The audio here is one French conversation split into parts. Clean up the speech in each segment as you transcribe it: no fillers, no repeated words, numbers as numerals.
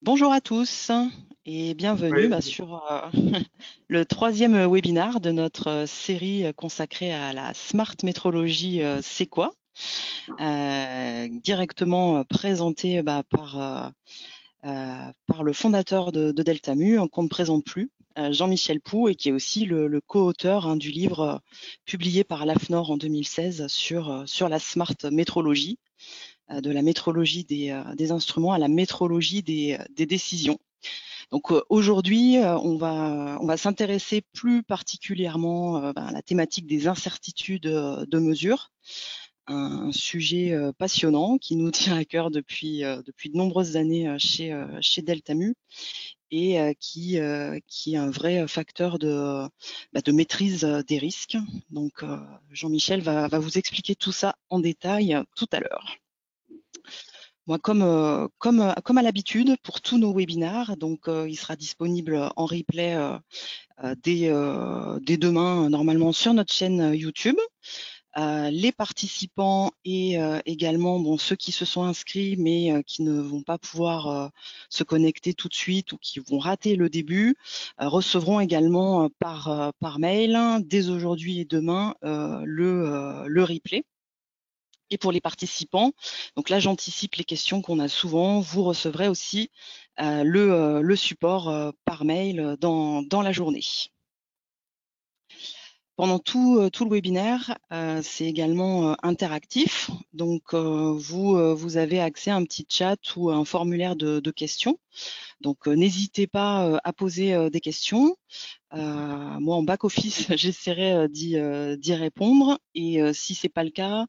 Bonjour à tous et bienvenue Oui, sur le troisième webinaire de notre série consacrée à la Smart Métrologie C'est quoi directement présenté par le fondateur de Deltamu, qu'on ne présente plus, Jean-Michel Pou, et qui est aussi le co-auteur du livre publié par l'AFNOR en 2016 sur la Smart Métrologie, de la métrologie des instruments à la métrologie des décisions. Donc aujourd'hui, on va s'intéresser plus particulièrement à la thématique des incertitudes de mesure, un sujet passionnant qui nous tient à cœur depuis de nombreuses années chez Deltamu et qui est un vrai facteur de maîtrise des risques. Donc Jean-Michel va vous expliquer tout ça en détail tout à l'heure. Moi, comme à l'habitude pour tous nos webinaires, donc il sera disponible en replay dès demain, normalement sur notre chaîne YouTube. Les participants et également ceux qui se sont inscrits mais qui ne vont pas pouvoir se connecter tout de suite ou qui vont rater le début recevront également par mail dès aujourd'hui et demain le replay. Et pour les participants, donc là j'anticipe les questions qu'on a souvent, vous recevrez aussi le support par mail dans la journée. Pendant tout le webinaire, c'est également interactif, donc vous avez accès à un petit chat ou à un formulaire de questions. Donc n'hésitez pas à poser des questions. Moi en back office, j'essaierai d'y répondre, et si c'est pas le cas,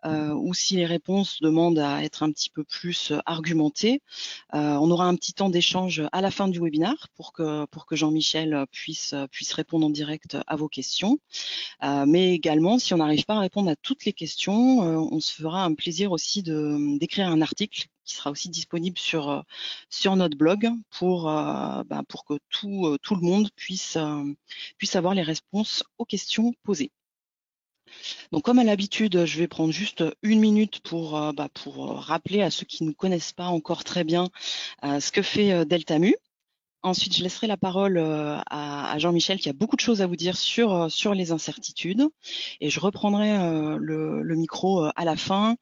ou si les réponses demandent à être un petit peu plus argumentées, on aura un petit temps d'échange à la fin du webinaire pour que Jean-Michel puisse répondre en direct à vos questions. Mais également, si on n'arrive pas à répondre à toutes les questions, on se fera un plaisir aussi d'écrire un article qui sera aussi disponible sur notre blog pour que tout le monde puisse avoir les réponses aux questions posées. Donc, comme à l'habitude, je vais prendre juste une minute pour rappeler à ceux qui ne connaissent pas encore très bien ce que fait Deltamu. Ensuite, je laisserai la parole à Jean-Michel qui a beaucoup de choses à vous dire sur les incertitudes. Et je reprendrai le micro à la fin,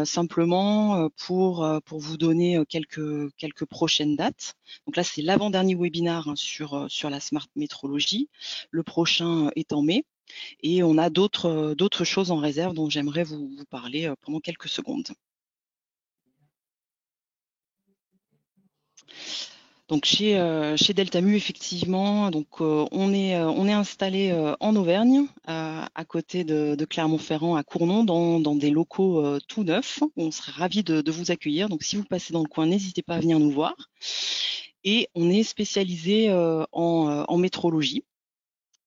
simplement pour vous donner quelques prochaines dates. Donc là, c'est l'avant-dernier webinaire sur la Smart Métrologie. Le prochain est en mai. Et on a d'autres choses en réserve dont j'aimerais vous parler pendant quelques secondes. Donc chez Deltamu, effectivement, donc on est installé en Auvergne, à côté de Clermont-Ferrand, à Cournon, dans des locaux tout neufs. On serait ravis de vous accueillir. Donc si vous passez dans le coin, n'hésitez pas à venir nous voir. Et on est spécialisé en métrologie.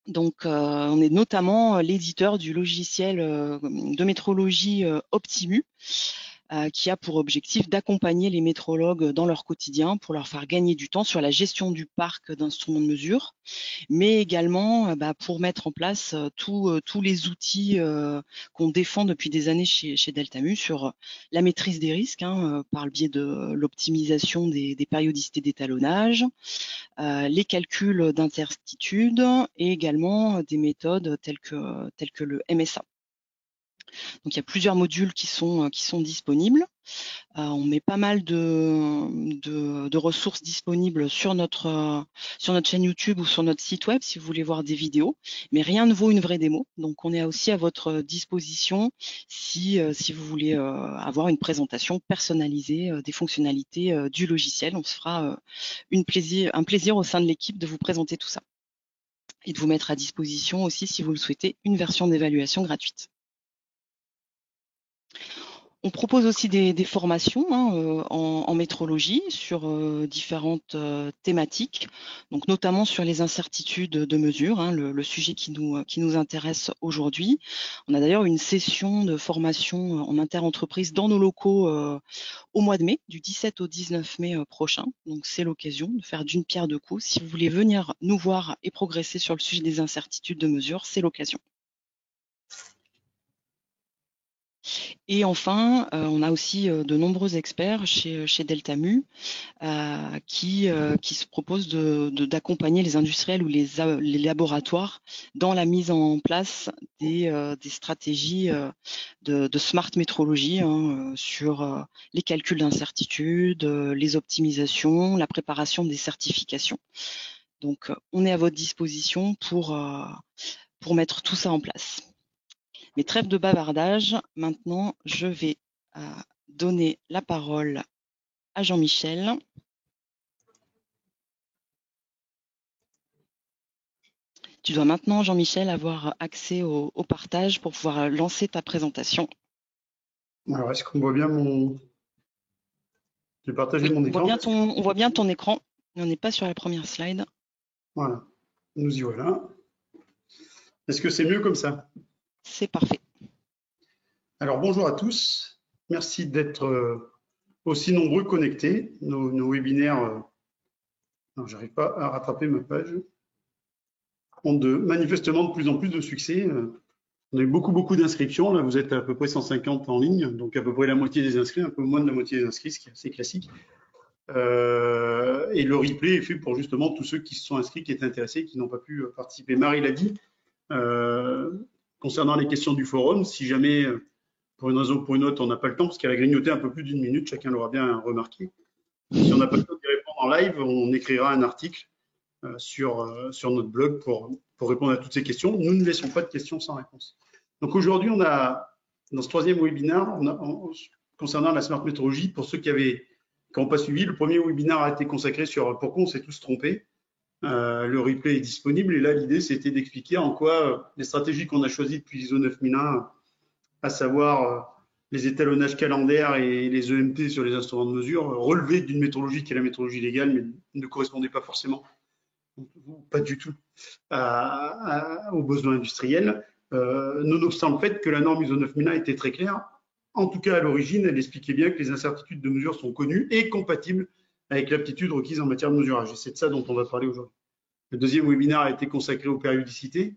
Donc, on est notamment l'éditeur du logiciel de métrologie Optimu, qui a pour objectif d'accompagner les métrologues dans leur quotidien pour leur faire gagner du temps sur la gestion du parc d'instruments de mesure, mais également pour mettre en place tous les outils qu'on défend depuis des années chez Deltamu sur la maîtrise des risques, par le biais de l'optimisation des périodicités d'étalonnage, les calculs d'incertitude et également des méthodes telles que le MSA. Donc il y a plusieurs modules qui sont disponibles. On met pas mal de ressources disponibles sur notre chaîne YouTube ou sur notre site web si vous voulez voir des vidéos, mais rien ne vaut une vraie démo. Donc on est aussi à votre disposition si vous voulez avoir une présentation personnalisée des fonctionnalités du logiciel. On se fera un plaisir au sein de l'équipe de vous présenter tout ça et de vous mettre à disposition aussi, si vous le souhaitez, une version d'évaluation gratuite. On propose aussi des formations en métrologie sur différentes thématiques, donc notamment sur les incertitudes de mesure, le sujet qui nous intéresse aujourd'hui. On a d'ailleurs une session de formation en interentreprise dans nos locaux au mois de mai, du 17 au 19 mai prochain. Donc c'est l'occasion de faire d'une pierre deux coups. Si vous voulez venir nous voir et progresser sur le sujet des incertitudes de mesure, c'est l'occasion. Et enfin, on a aussi de nombreux experts chez Deltamu qui se proposent d'accompagner les industriels ou les laboratoires dans la mise en place des stratégies de smart métrologie sur les calculs d'incertitude, les optimisations, la préparation des certifications. Donc, on est à votre disposition pour mettre tout ça en place. Mais trêve de bavardage, maintenant je vais donner la parole à Jean-Michel. Tu dois maintenant, Jean-Michel, avoir accès au partage pour pouvoir lancer ta présentation. Alors, est-ce qu'on voit bien mon... J'ai partagé mon écran. On voit bien ton écran, mais on n'est pas sur la première slide. Voilà, nous y voilà. Est-ce que c'est mieux comme ça? C'est parfait. Alors, bonjour à tous. Merci d'être aussi nombreux connectés. Nos webinaires, non, j'arrive pas à rattraper ma page, ont manifestement de plus en plus de succès. On a eu beaucoup d'inscriptions. Là, vous êtes à peu près 150 en ligne, donc à peu près la moitié des inscrits, un peu moins de la moitié des inscrits, ce qui est assez classique. Et le replay est fait pour justement tous ceux qui se sont inscrits, qui étaient intéressés, qui n'ont pas pu participer. Marie l'a dit, concernant les questions du forum, si jamais, pour une raison ou pour une autre, on n'a pas le temps, parce qu'elle a grignoté un peu plus d'une minute, chacun l'aura bien remarqué. Si on n'a pas le temps d'y répondre en live, on écrira un article sur notre blog pour répondre à toutes ces questions. Nous ne laissons pas de questions sans réponse. Donc aujourd'hui, on a, dans ce troisième webinaire, concernant la smart métrologie, pour ceux qui n'ont pas suivi, le premier webinaire a été consacré sur pourquoi on s'est tous trompés. Le replay est disponible et là, l'idée, c'était d'expliquer en quoi les stratégies qu'on a choisies depuis l'ISO 9001, à savoir les étalonnages calendaires et les EMT sur les instruments de mesure, relevaient d'une métrologie qui est la métrologie légale, mais ne correspondaient pas forcément, pas du tout, aux besoins industriels. Nonobstant le fait que la norme ISO 9001 était très claire, en tout cas à l'origine, elle expliquait bien que les incertitudes de mesure sont connues et compatibles avec l'aptitude requise en matière de mesurage. Et c'est de ça dont on va parler aujourd'hui. Le deuxième webinaire a été consacré aux périodicités,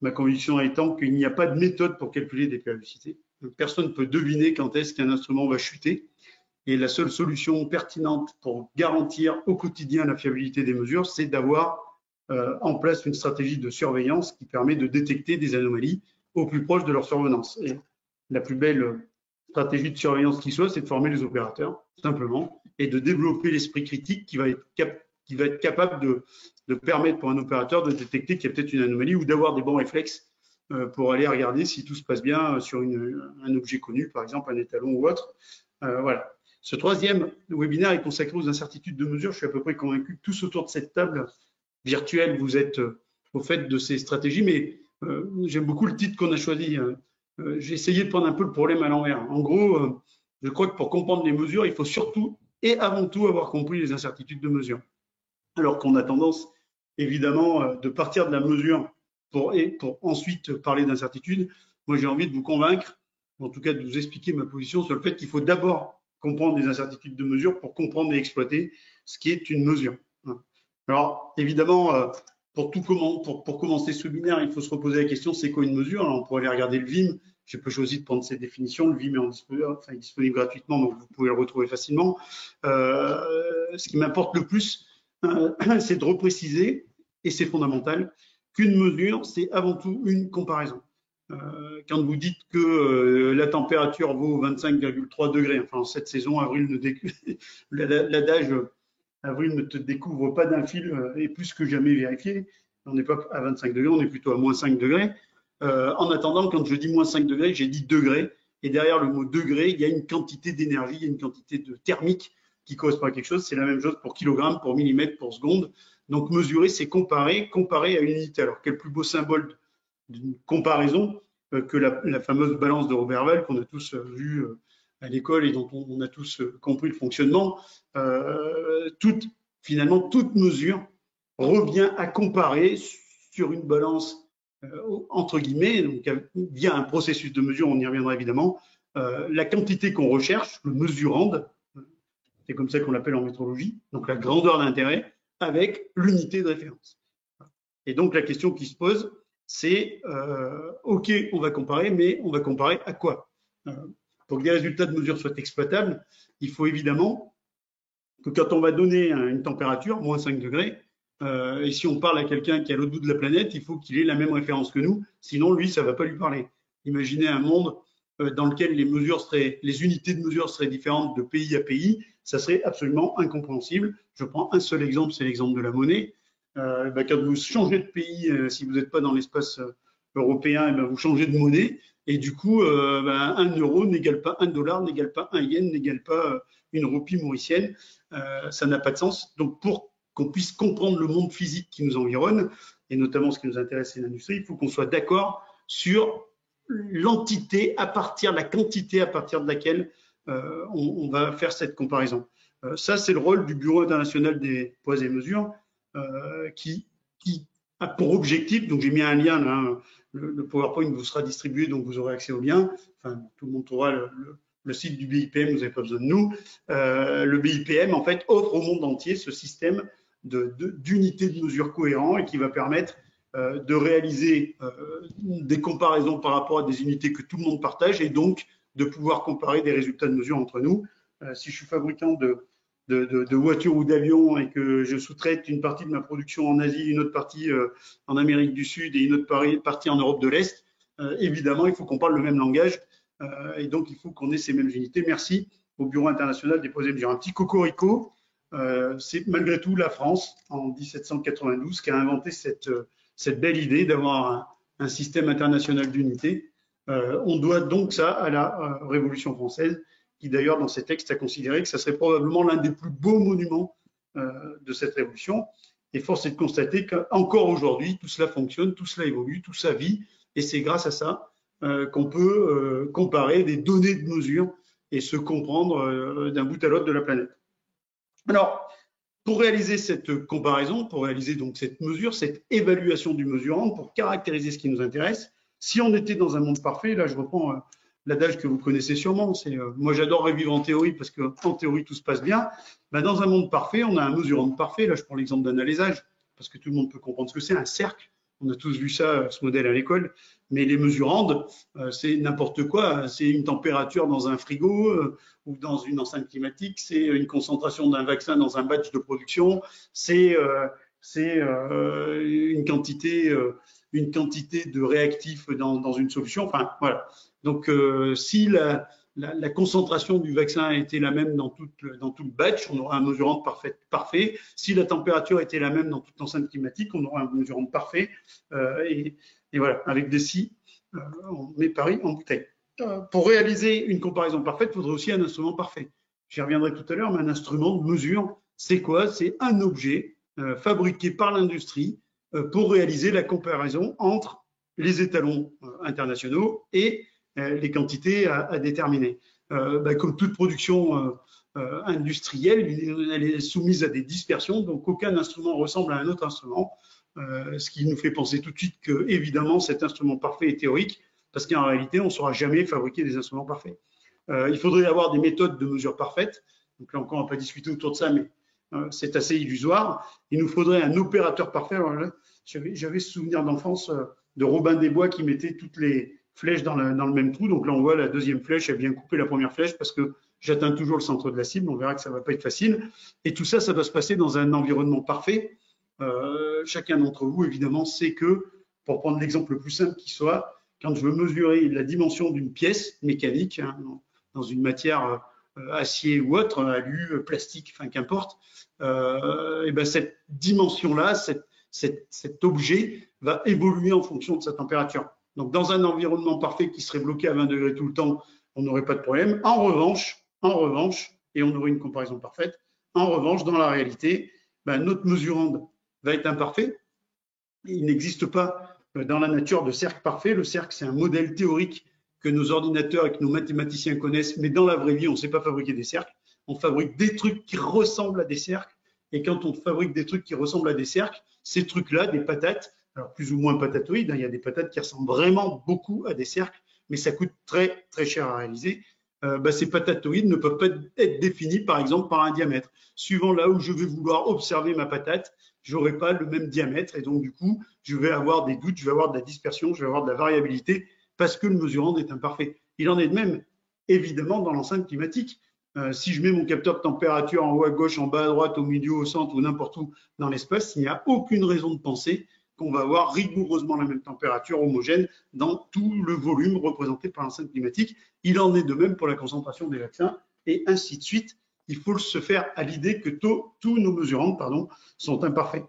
ma conviction étant qu'il n'y a pas de méthode pour calculer des périodicités. Personne ne peut deviner quand est-ce qu'un instrument va chuter. Et la seule solution pertinente pour garantir au quotidien la fiabilité des mesures, c'est d'avoir en place une stratégie de surveillance qui permet de détecter des anomalies au plus proche de leur survenance. Et la plus belle stratégie de surveillance qui soit, c'est de former les opérateurs, simplement, et de développer l'esprit critique qui va être capable de permettre pour un opérateur de détecter qu'il y a peut-être une anomalie ou d'avoir des bons réflexes pour aller regarder si tout se passe bien sur un objet connu, par exemple un étalon ou autre. Voilà. Ce troisième webinaire est consacré aux incertitudes de mesure. Je suis à peu près convaincu que tous autour de cette table virtuelle, vous êtes au fait de ces stratégies, mais j'aime beaucoup le titre qu'on a choisi. J'ai essayé de prendre un peu le problème à l'envers. En gros, je crois que pour comprendre les mesures, il faut surtout et avant tout avoir compris les incertitudes de mesure. Alors qu'on a tendance, évidemment, de partir de la mesure pour ensuite parler d'incertitude. Moi, j'ai envie de vous convaincre, en tout cas de vous expliquer ma position sur le fait qu'il faut d'abord comprendre les incertitudes de mesure pour comprendre et exploiter ce qui est une mesure. Alors, évidemment, pour commencer ce webinaire, il faut se reposer la question, c'est quoi une mesure? Alors, on pourrait aller regarder le VIM. J'ai pas choisi de prendre ces définitions. Le VIM est disponible gratuitement, donc vous pouvez le retrouver facilement. Ce qui m'importe le plus, c'est de repréciser, et c'est fondamental, qu'une mesure, c'est avant tout une comparaison. Quand vous dites que la température vaut 25,3 degrés, enfin en cette saison, l'adage avril ne te découvre pas d'un fil est plus que jamais vérifié. On n'est pas à 25 degrés, on est plutôt à moins 5 degrés. En attendant, quand je dis moins 5 degrés, j'ai dit degrés. Et derrière le mot degré, il y a une quantité d'énergie, il y a une quantité de thermique qui correspond à quelque chose. C'est la même chose pour kilogramme, pour millimètre, pour seconde. Donc mesurer, c'est comparer à une unité. Alors quel plus beau symbole d'une comparaison que la fameuse balance de Roberval qu'on a tous vu à l'école et dont on a tous compris le fonctionnement. Finalement, toute mesure revient à comparer sur une balance entre guillemets, donc via un processus de mesure, on y reviendra évidemment, la quantité qu'on recherche, le mesurand, c'est comme ça qu'on l'appelle en métrologie, donc la grandeur d'intérêt, avec l'unité de référence. Et donc la question qui se pose, c'est OK, on va comparer, mais on va comparer à quoi? Euh, pour que des résultats de mesure soient exploitables, il faut évidemment que quand on va donner une température, moins 5 degrés, et si on parle à quelqu'un qui est à l'autre bout de la planète, il faut qu'il ait la même référence que nous, sinon lui, ça ne va pas lui parler. Imaginez un monde dans lequel les unités de mesure seraient différentes de pays à pays, ça serait absolument incompréhensible. Je prends un seul exemple, c'est l'exemple de la monnaie. Quand vous changez de pays, si vous n'êtes pas dans l'espace européen, vous changez de monnaie, et du coup, 1 euro n'égale pas 1 dollar, n'égale pas 1 yen, n'égale pas une roupie mauricienne. Ça n'a pas de sens. Donc, pour qu'on puisse comprendre le monde physique qui nous environne, et notamment ce qui nous intéresse, c'est l'industrie, il faut qu'on soit d'accord sur l'entité la quantité à partir de laquelle on va faire cette comparaison. Ça, c'est le rôle du Bureau international des poids et mesures qui a pour objectif, donc j'ai mis un lien là, le PowerPoint vous sera distribué, donc vous aurez accès au lien. Enfin, tout le monde trouvera le site du BIPM, vous n'avez pas besoin de nous. Le BIPM, en fait, offre au monde entier ce système d'unités de mesure cohérent et qui va permettre de réaliser des comparaisons par rapport à des unités que tout le monde partage et donc de pouvoir comparer des résultats de mesure entre nous. Si je suis fabricant de voitures ou d'avions et que je sous-traite une partie de ma production en Asie, une autre partie en Amérique du Sud et une autre partie en Europe de l'Est, évidemment, il faut qu'on parle le même langage et donc il faut qu'on ait ces mêmes unités. Merci au Bureau international des poids et mesures. Un petit cocorico, c'est malgré tout la France, en 1792, qui a inventé cette belle idée d'avoir un système international d'unité. On doit donc ça à la Révolution française, qui d'ailleurs dans ses textes a considéré que ça serait probablement l'un des plus beaux monuments de cette révolution. Et force est de constater qu'encore aujourd'hui, tout cela fonctionne, tout cela évolue, tout ça vit, et c'est grâce à ça qu'on peut comparer des données de mesure et se comprendre d'un bout à l'autre de la planète. Alors, pour réaliser cette comparaison, pour réaliser donc cette mesure, cette évaluation du mesurant, pour caractériser ce qui nous intéresse, si on était dans un monde parfait, là je reprends l'adage que vous connaissez sûrement, c'est moi j'adore revivre en théorie parce qu'en théorie tout se passe bien. Dans un monde parfait, on a un mesurant parfait. Là je prends l'exemple d'un alésage parce que tout le monde peut comprendre ce que c'est, un cercle. On a tous vu ça, ce modèle à l'école. Mais les mesurandes, c'est n'importe quoi. C'est une température dans un frigo ou dans une enceinte climatique. C'est une concentration d'un vaccin dans un batch de production. C'est une quantité de réactifs dans une solution. Enfin, voilà. Donc, si la concentration du vaccin était la même dans tout le batch, on aura un mesurant parfait. Si la température était la même dans toute l'enceinte climatique, on aura un mesurant parfait. Et voilà, avec des si, on met Paris en bouteille. Pour réaliser une comparaison parfaite, il faudrait aussi un instrument parfait. J'y reviendrai tout à l'heure, mais un instrument de mesure, c'est quoi? C'est un objet fabriqué par l'industrie pour réaliser la comparaison entre les étalons internationaux et les quantités à déterminer. Comme toute production industrielle, elle est soumise à des dispersions, donc aucun instrument ressemble à un autre instrument, ce qui nous fait penser tout de suite que, évidemment, cet instrument parfait est théorique, parce qu'en réalité, on ne saura jamais fabriquer des instruments parfaits. Il faudrait avoir des méthodes de mesure parfaites, donc là encore, on ne va pas discuter autour de ça, mais c'est assez illusoire. Il nous faudrait un opérateur parfait. J'avais ce souvenir d'enfance de Robin des Bois qui mettait toutes les flèches dans le même trou. Donc là, on voit la deuxième flèche, elle vient couper la première flèche parce que j'atteins toujours le centre de la cible. On verra que ça ne va pas être facile. Et tout ça, ça doit se passer dans un environnement parfait. Chacun d'entre vous, évidemment, sait que, pour prendre l'exemple le plus simple qui soit, quand je veux mesurer la dimension d'une pièce mécanique dans une matière acier ou autre, alu, plastique, enfin qu'importe, cette dimension-là, cet objet va évoluer en fonction de sa température. Donc, dans un environnement parfait qui serait bloqué à 20 degrés tout le temps, on n'aurait pas de problème. En revanche, et on aurait une comparaison parfaite, en revanche, dans la réalité, notre mesurande va être imparfait. Il n'existe pas dans la nature de cercle parfait. Le cercle, c'est un modèle théorique que nos ordinateurs et que nos mathématiciens connaissent, mais dans la vraie vie, on ne sait pas fabriquer des cercles. On fabrique des trucs qui ressemblent à des cercles. Et quand on fabrique des trucs qui ressemblent à des cercles, ces trucs-là, des patates, alors plus ou moins patatoïdes, il y a des patates qui ressemblent vraiment beaucoup à des cercles, mais ça coûte très, très cher à réaliser. Ces patatoïdes ne peuvent pas être définis, par exemple, par un diamètre. Suivant là où je vais vouloir observer ma patate, je n'aurai pas le même diamètre et donc, du coup, je vais avoir des doutes, je vais avoir de la dispersion, je vais avoir de la variabilité parce que le mesurand est imparfait. Il en est de même évidemment dans l'enceinte climatique. Si je mets mon capteur de température en haut à gauche, en bas à droite, au milieu, au centre ou n'importe où dans l'espace, il n'y a aucune raison de penser qu'on va avoir rigoureusement la même température homogène dans tout le volume représenté par l'enceinte climatique. Il en est de même pour la concentration des vaccins et ainsi de suite. Il faut se faire à l'idée que tous nos mesurants sont imparfaits.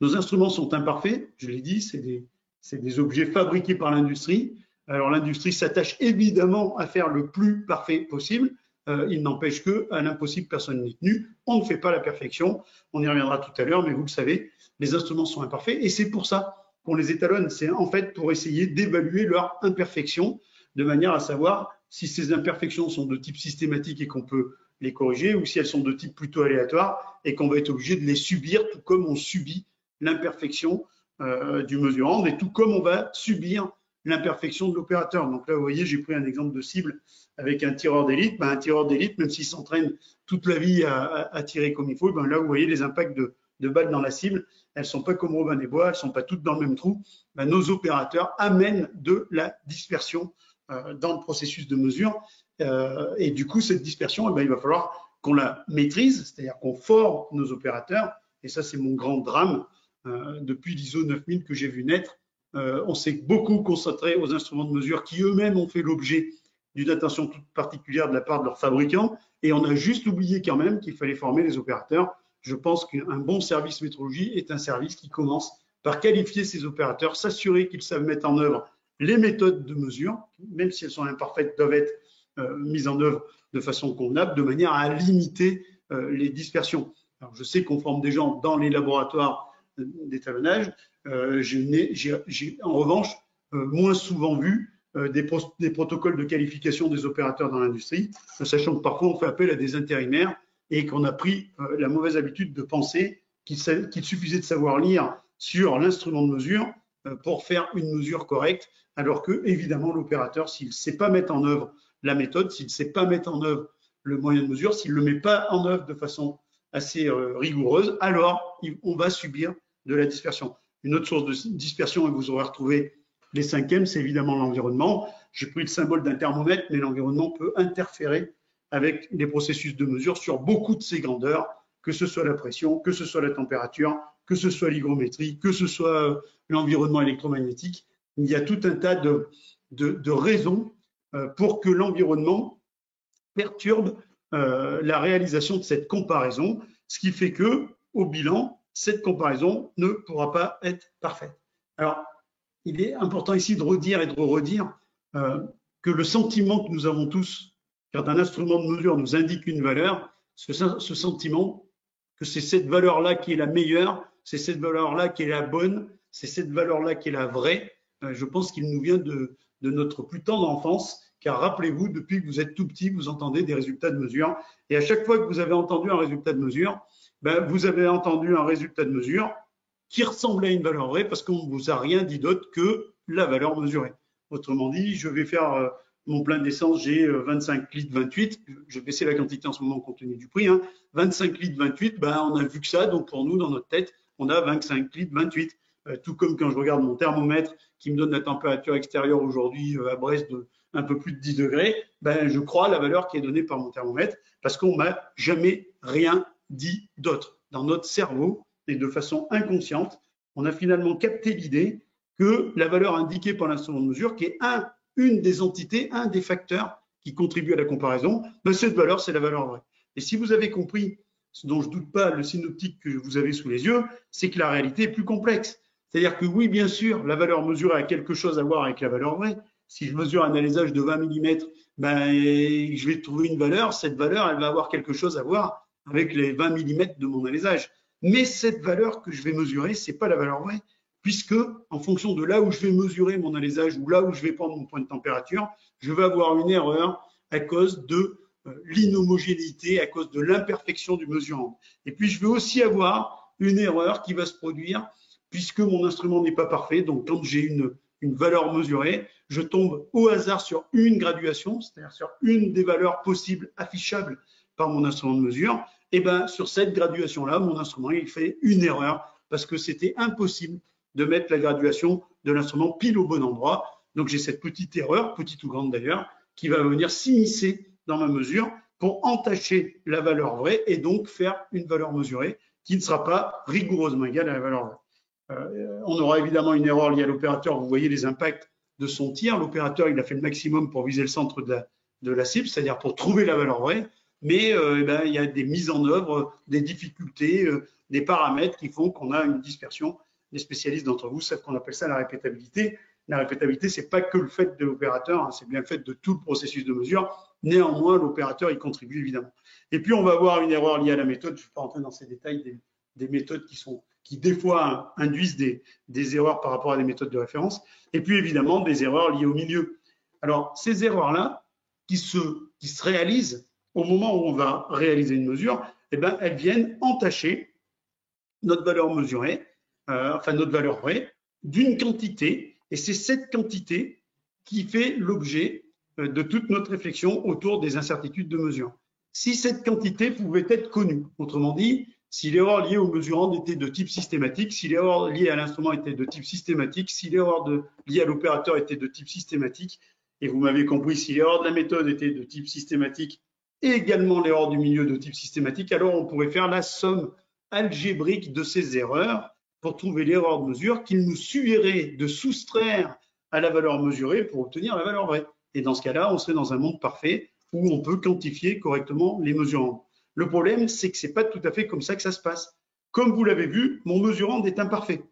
Nos instruments sont imparfaits, je l'ai dit, c'est des objets fabriqués par l'industrie. Alors l'industrie s'attache évidemment à faire le plus parfait possible. Il n'empêche qu'à l'impossible, personne n'est tenu. On ne fait pas la perfection. On y reviendra tout à l'heure, mais vous le savez, les instruments sont imparfaits et c'est pour ça qu'on les étalonne. C'est en fait pour essayer d'évaluer leur imperfection de manière à savoir si ces imperfections sont de type systématique et qu'on peut les corriger ou si elles sont de type plutôt aléatoire et qu'on va être obligé de les subir tout comme on subit l'imperfection du mesurant et tout comme on va subir l'imperfection de l'opérateur. Donc là, vous voyez, j'ai pris un exemple de cible avec un tireur d'élite. Un tireur d'élite, même s'il s'entraîne toute la vie à tirer comme il faut, là, vous voyez les impacts de balles dans la cible. Elles ne sont pas comme Robin des Bois, elles ne sont pas toutes dans le même trou. Nos opérateurs amènent de la dispersion dans le processus de mesure. Et du coup, cette dispersion, il va falloir qu'on la maîtrise, c'est-à-dire qu'on forme nos opérateurs. Et ça, c'est mon grand drame depuis l'ISO 9000 que j'ai vu naître. On s'est beaucoup concentré aux instruments de mesure qui eux-mêmes ont fait l'objet d'une attention toute particulière de la part de leurs fabricants et on a juste oublié quand même qu'il fallait former les opérateurs. Je pense qu'un bon service métrologie est un service qui commence par qualifier ses opérateurs, s'assurer qu'ils savent mettre en œuvre les méthodes de mesure, même si elles sont imparfaites, doivent être mises en œuvre de façon convenable, de manière à limiter les dispersions. Alors, je sais qu'on forme des gens dans les laboratoires d'étalonnage. J'ai en revanche moins souvent vu des protocoles de qualification des opérateurs dans l'industrie, sachant que parfois on fait appel à des intérimaires et qu'on a pris la mauvaise habitude de penser qu'il suffisait de savoir lire sur l'instrument de mesure pour faire une mesure correcte, alors que évidemment l'opérateur, s'il ne sait pas mettre en œuvre la méthode, s'il ne sait pas mettre en œuvre le moyen de mesure, s'il ne le met pas en œuvre de façon assez rigoureuse, alors on va subir de la dispersion. Une autre source de dispersion, et vous aurez retrouvé les cinquièmes, c'est évidemment l'environnement. J'ai pris le symbole d'un thermomètre, mais l'environnement peut interférer avec les processus de mesure sur beaucoup de ces grandeurs, que ce soit la pression, que ce soit la température, que ce soit l'hygrométrie, que ce soit l'environnement électromagnétique. Il y a tout un tas de raisons pour que l'environnement perturbe la réalisation de cette comparaison, ce qui fait que, au bilan, cette comparaison ne pourra pas être parfaite. Alors, il est important ici de redire et de redire que le sentiment que nous avons tous quand un instrument de mesure nous indique une valeur, ce sentiment que c'est cette valeur-là qui est la meilleure, c'est cette valeur-là qui est la bonne, c'est cette valeur-là qui est la vraie, je pense qu'il nous vient de notre plus tendre enfance, car rappelez-vous, depuis que vous êtes tout petit, vous entendez des résultats de mesure, et à chaque fois que vous avez entendu un résultat de mesure, vous avez entendu un résultat de mesure qui ressemblait à une valeur vraie parce qu'on ne vous a rien dit d'autre que la valeur mesurée. Autrement dit, je vais faire mon plein d'essence, j'ai 25 litres 28, je vais baisser la quantité en ce moment compte tenu du prix, 25 litres 28, on a vu que ça, donc pour nous, dans notre tête, on a 25 litres 28. Tout comme quand je regarde mon thermomètre qui me donne la température extérieure aujourd'hui à Brest de un peu plus de 10 degrés, je crois à la valeur qui est donnée par mon thermomètre parce qu'on m'a jamais rien dit d'autre. Dans notre cerveau et de façon inconsciente, on a finalement capté l'idée que la valeur indiquée par l'instrument de mesure, qui est une des entités, un des facteurs qui contribuent à la comparaison, cette valeur, c'est la valeur vraie. Et si vous avez compris, ce dont je ne doute pas, le synoptique que vous avez sous les yeux, c'est que la réalité est plus complexe. C'est-à-dire que oui, bien sûr, la valeur mesurée a quelque chose à voir avec la valeur vraie. Si je mesure un alésage de 20 mm, je vais trouver une valeur. Cette valeur, elle va avoir quelque chose à voir avec les 20 mm de mon alésage. Mais cette valeur que je vais mesurer, ce n'est pas la valeur vraie, puisque en fonction de là où je vais mesurer mon alésage ou là où je vais prendre mon point de température, je vais avoir une erreur à cause de l'inhomogénéité, à cause de l'imperfection du mesurant. Et puis, je vais aussi avoir une erreur qui va se produire puisque mon instrument n'est pas parfait. Donc, quand j'ai une valeur mesurée, je tombe au hasard sur une graduation, c'est-à-dire sur une des valeurs possibles affichables par mon instrument de mesure. Et sur cette graduation-là, mon instrument, il fait une erreur parce que c'était impossible de mettre la graduation de l'instrument pile au bon endroit. Donc, j'ai cette petite erreur, petite ou grande d'ailleurs, qui va venir s'immiscer dans ma mesure pour entacher la valeur vraie et donc faire une valeur mesurée qui ne sera pas rigoureusement égale à la valeur vraie. On aura évidemment une erreur liée à l'opérateur. Vous voyez les impacts de son tir. L'opérateur, il a fait le maximum pour viser le centre de la cible, c'est-à-dire pour trouver la valeur vraie. Mais il y a des mises en œuvre, des difficultés, des paramètres qui font qu'on a une dispersion. Les spécialistes d'entre vous savent qu'on appelle ça la répétabilité. La répétabilité, c'est pas que le fait de l'opérateur, hein, c'est bien le fait de tout le processus de mesure. Néanmoins, l'opérateur y contribue évidemment. Et puis, on va avoir une erreur liée à la méthode. Je ne vais pas rentrer dans ces détails des méthodes qui des fois induisent des erreurs par rapport à des méthodes de référence. Et puis, évidemment, des erreurs liées au milieu. Alors, ces erreurs-là, qui se réalisent au moment où on va réaliser une mesure, eh ben, elles viennent entacher notre valeur mesurée, enfin notre valeur vraie, d'une quantité, et c'est cette quantité qui fait l'objet de toute notre réflexion autour des incertitudes de mesure. Si cette quantité pouvait être connue, autrement dit, si l'erreur liée au mesurand était de type systématique, si l'erreur liée à l'instrument était de type systématique, si l'erreur liée à l'opérateur était de type systématique, et vous m'avez compris, si l'erreur de la méthode était de type systématique et également l'erreur du milieu de type systématique, alors on pourrait faire la somme algébrique de ces erreurs pour trouver l'erreur de mesure qu'il nous suffirait de soustraire à la valeur mesurée pour obtenir la valeur vraie. Et dans ce cas-là, on serait dans un monde parfait où on peut quantifier correctement les mesurands. Le problème, c'est que ce n'est pas tout à fait comme ça que ça se passe. Comme vous l'avez vu, mon mesurand est imparfait.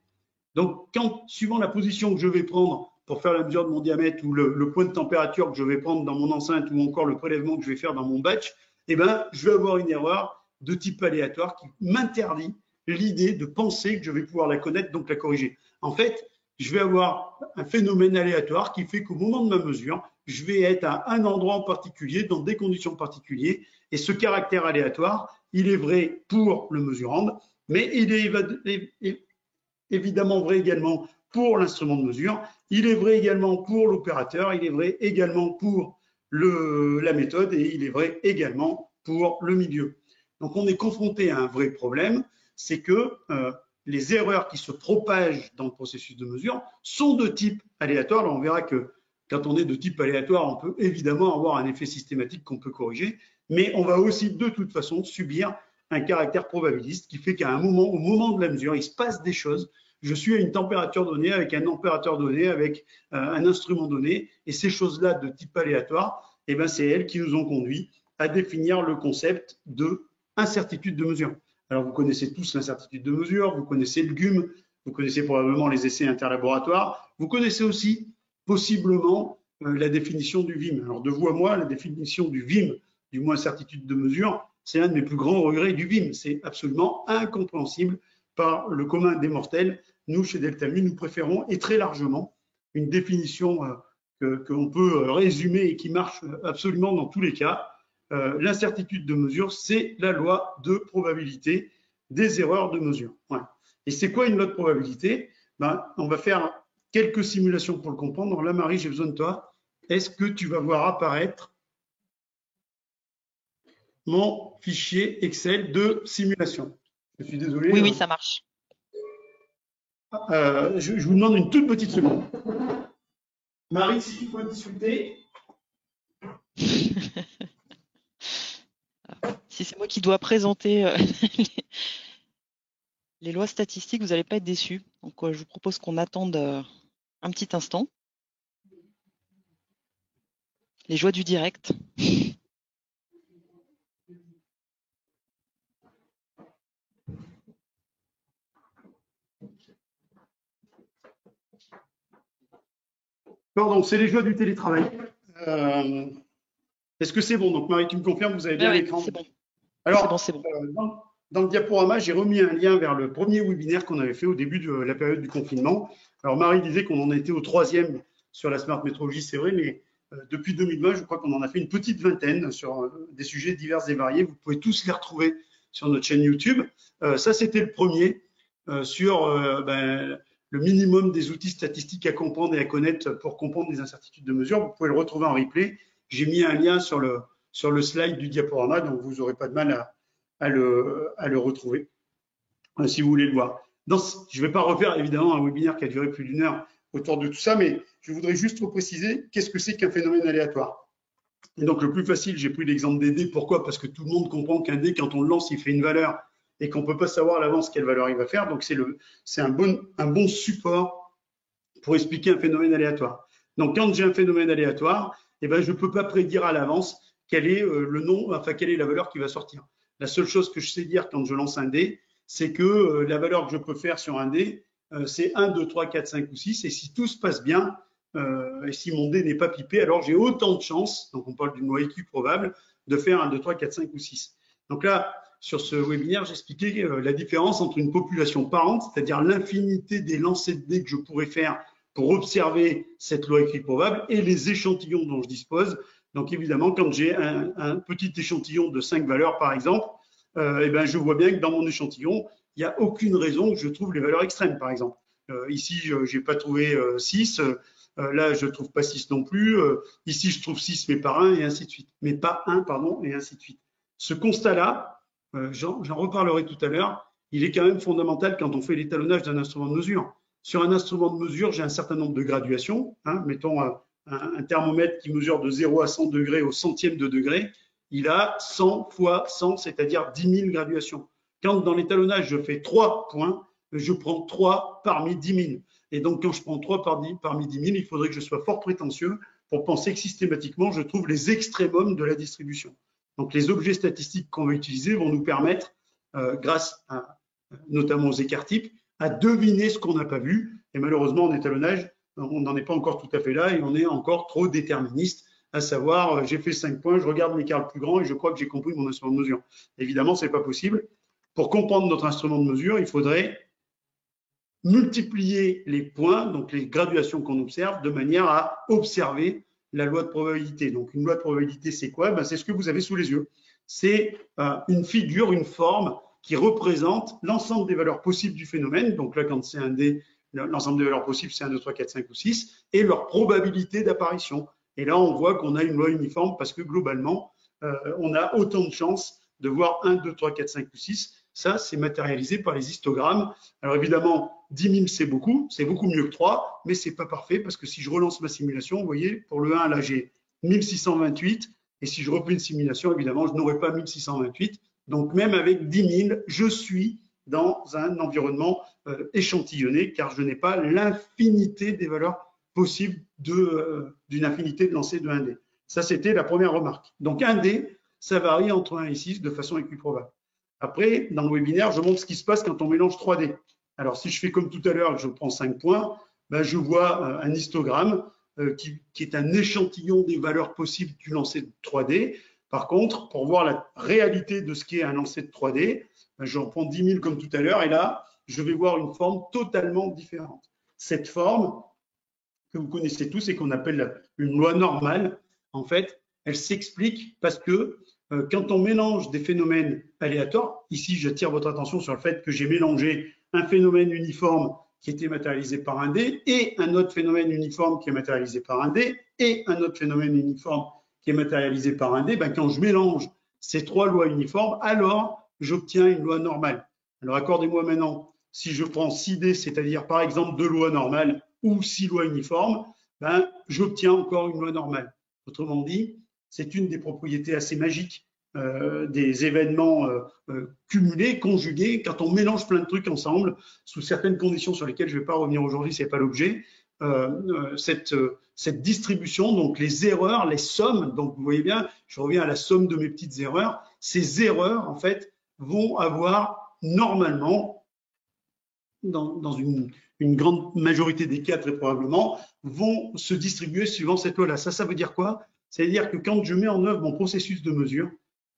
Donc, suivant la position que je vais prendre pour faire la mesure de mon diamètre ou le point de température que je vais prendre dans mon enceinte ou encore le prélèvement que je vais faire dans mon batch, eh ben, je vais avoir une erreur de type aléatoire qui m'interdit l'idée de penser que je vais pouvoir la connaître, donc la corriger. En fait, je vais avoir un phénomène aléatoire qui fait qu'au moment de ma mesure, je vais être à un endroit en particulier, dans des conditions particulières, et ce caractère aléatoire, il est vrai pour le mesurand, mais il est évidemment vrai également pour l'instrument de mesure, il est vrai également pour l'opérateur, il est vrai également pour la méthode et il est vrai également pour le milieu. Donc on est confronté à un vrai problème, c'est que les erreurs qui se propagent dans le processus de mesure sont de type aléatoire. Alors on verra que quand on est de type aléatoire, on peut évidemment avoir un effet systématique qu'on peut corriger, mais on va aussi de toute façon subir un caractère probabiliste qui fait qu'à un moment, au moment de la mesure, il se passe des choses. Je suis à une température donnée, avec un opérateur donné, avec un instrument donné, et ces choses-là de type aléatoire, eh ben, c'est elles qui nous ont conduit à définir le concept de incertitude de mesure. Alors, vous connaissez tous l'incertitude de mesure, vous connaissez le GUM, vous connaissez probablement les essais interlaboratoires, vous connaissez aussi possiblement la définition du VIM. Alors, de vous à moi, la définition du VIM, du mot incertitude de mesure, c'est un de mes plus grands regrets du VIM. C'est absolument incompréhensible par le commun des mortels. Nous, chez Delta Mu, nous préférons, et très largement, une définition qu'on peut résumer et qui marche absolument dans tous les cas. L'incertitude de mesure, c'est la loi de probabilité des erreurs de mesure. Voilà. Et c'est quoi une loi de probabilité? On va faire quelques simulations pour le comprendre. Là, Marie, j'ai besoin de toi. Est-ce que tu vas voir apparaître mon fichier Excel de simulation? Je suis désolé. Oui, oui, ça marche. Je vous demande une toute petite seconde. Marie, si tu peux discuter. Si c'est moi qui dois présenter les lois statistiques, vous n'allez pas être déçus. Donc, je vous propose qu'on attende un petit instant. Les joies du direct. Pardon, c'est les joies du télétravail. Est-ce que c'est bon? Donc, Marie, tu me confirmes, vous avez bien l'écran? C'est bon. Alors, c'est bon. Dans le diaporama, j'ai remis un lien vers le premier webinaire qu'on avait fait au début de la période du confinement. Alors, Marie disait qu'on en était au 3e sur la smart métrologie, c'est vrai, mais depuis 2020, je crois qu'on en a fait une petite vingtaine sur des sujets divers et variés. Vous pouvez tous les retrouver sur notre chaîne YouTube. Ça, c'était le premier sur le minimum des outils statistiques à comprendre et à connaître pour comprendre les incertitudes de mesure. Vous pouvez le retrouver en replay. J'ai mis un lien sur le slide du diaporama, donc vous n'aurez pas de mal à le retrouver si vous voulez le voir. Je ne vais pas refaire évidemment un webinaire qui a duré plus d'1 heure autour de tout ça, mais je voudrais juste repréciser qu'est-ce que c'est qu'un phénomène aléatoire. Et donc, le plus facile, j'ai pris l'exemple des dés. Pourquoi? Parce que tout le monde comprend qu'un dé, quand on le lance, il fait une valeur et qu'on ne peut pas savoir à l'avance quelle valeur il va faire. Donc, c'est un bon support pour expliquer un phénomène aléatoire. Donc, quand j'ai un phénomène aléatoire, eh ben, je ne peux pas prédire à l'avance quel est quelle est la valeur qui va sortir. La seule chose que je sais dire quand je lance un dé, c'est que la valeur que je peux faire sur un dé, c'est 1, 2, 3, 4, 5 ou 6. Et si tout se passe bien, et si mon dé n'est pas pipé, alors j'ai autant de chances, donc on parle d'une loi équiprobable, de faire 1, 2, 3, 4, 5 ou 6. Donc là, sur ce webinaire, j'expliquais la différence entre une population parente, c'est-à-dire l'infinité des lancers de dés que je pourrais faire pour observer cette loi équiprobable, et les échantillons dont je dispose. Donc évidemment, quand j'ai un petit échantillon de 5 valeurs, par exemple, eh ben, je vois bien que dans mon échantillon, il n'y a aucune raison que je trouve les valeurs extrêmes, par exemple. Ici, je n'ai pas trouvé 6. Là, je ne trouve pas 6 non plus. Ici, je trouve 6, mais pas 1, et ainsi de suite. Mais pas 1, pardon, et ainsi de suite. Ce constat-là, j'en reparlerai tout à l'heure, il est quand même fondamental quand on fait l'étalonnage d'un instrument de mesure. Sur un instrument de mesure, j'ai un certain nombre de graduations. Mettons un thermomètre qui mesure de 0 à 100 degrés au centième de degré. Il a 100 fois 100, c'est-à-dire 10 000 graduations. Quand dans l'étalonnage, je fais 3 points, je prends 3 parmi 10 000. Et donc, quand je prends 3 parmi 10 000, il faudrait que je sois fort prétentieux pour penser que systématiquement, je trouve les extrémums de la distribution. Donc, les objets statistiques qu'on va utiliser vont nous permettre, grâce notamment aux écarts types, à deviner ce qu'on n'a pas vu. Et malheureusement, en étalonnage, on n'en est pas encore tout à fait là et on est encore trop déterministe, à savoir, j'ai fait 5 points, je regarde l'écart le plus grand et je crois que j'ai compris mon instrument de mesure. Évidemment, ce n'est pas possible. Pour comprendre notre instrument de mesure, il faudrait multiplier les points, donc les graduations qu'on observe, de manière à observer la loi de probabilité. Donc, une loi de probabilité, c'est quoi? Ben, c'est ce que vous avez sous les yeux. C'est une figure, une forme qui représente l'ensemble des valeurs possibles du phénomène. Donc là, quand c'est un dé, l'ensemble des valeurs possibles, c'est 1, 2, 3, 4, 5 ou 6, et leur probabilité d'apparition. Et là, on voit qu'on a une loi uniforme parce que globalement, on a autant de chances de voir 1, 2, 3, 4, 5 ou 6. Ça, c'est matérialisé par les histogrammes. Alors évidemment, 10 000, c'est beaucoup mieux que 3, mais c'est pas parfait parce que si je relance ma simulation, vous voyez, pour le 1, là, j'ai 1628, et si je refais une simulation, évidemment, je n'aurai pas 1628. Donc même avec 10 000, je suis dans un environnement échantillonné car je n'ai pas l'infinité des valeurs possibles d'une infinité de lancers de 1 dé. Ça, c'était la première remarque. Donc 1 dé, ça varie entre 1 et 6 de façon équiprobable. Après, dans le webinaire, je montre ce qui se passe quand on mélange 3 dés. Alors, si je fais comme tout à l'heure, je prends 5 points, ben, je vois un histogramme qui est un échantillon des valeurs possibles du lancer de 3D. Par contre, pour voir la réalité de ce qu'est un lancer de 3D, ben, je reprends 10 000 comme tout à l'heure, et là, je vais voir une forme totalement différente. Cette forme, que vous connaissez tous et qu'on appelle une loi normale, en fait, elle s'explique parce que quand on mélange des phénomènes aléatoires, ici j'attire votre attention sur le fait que j'ai mélangé un phénomène uniforme qui était matérialisé par un dé et un autre phénomène uniforme qui est matérialisé par un dé et un autre phénomène uniforme qui est matérialisé par un dé, ben quand je mélange ces 3 lois uniformes, alors j'obtiens une loi normale. Alors accordez-moi maintenant, si je prends 6 dés, c'est-à-dire par exemple 2 lois normales ou 6 lois uniformes, ben, j'obtiens encore une loi normale. Autrement dit, c'est une des propriétés assez magiques des événements cumulés, conjugués, quand on mélange plein de trucs ensemble, sous certaines conditions sur lesquelles je ne vais pas revenir aujourd'hui, ce n'est pas l'objet. Cette distribution, donc les erreurs, les sommes, donc vous voyez bien, je reviens à la somme de mes petites erreurs, ces erreurs, en fait, vont avoir normalement, dans une grande majorité des cas, très probablement, vont se distribuer suivant cette loi-là. Ça veut dire quoi? C'est-à-dire que quand je mets en œuvre mon processus de mesure,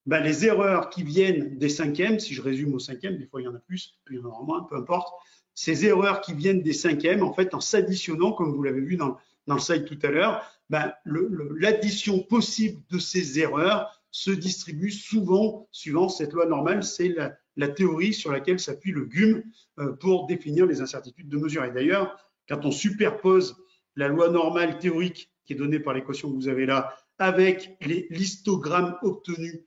ben les erreurs qui viennent des cinquièmes, si je résume au cinquième, des fois il y en a plus, il y en aura moins, peu importe, ces erreurs qui viennent des cinquièmes, en fait, en s'additionnant, comme vous l'avez vu dans le slide tout à l'heure, ben, l'addition possible de ces erreurs se distribue souvent suivant cette loi normale. C'est la théorie sur laquelle s'appuie le GUM pour définir les incertitudes de mesure. Et d'ailleurs, quand on superpose la loi normale théorique qui est donnée par l'équation que vous avez là avec l'histogramme obtenu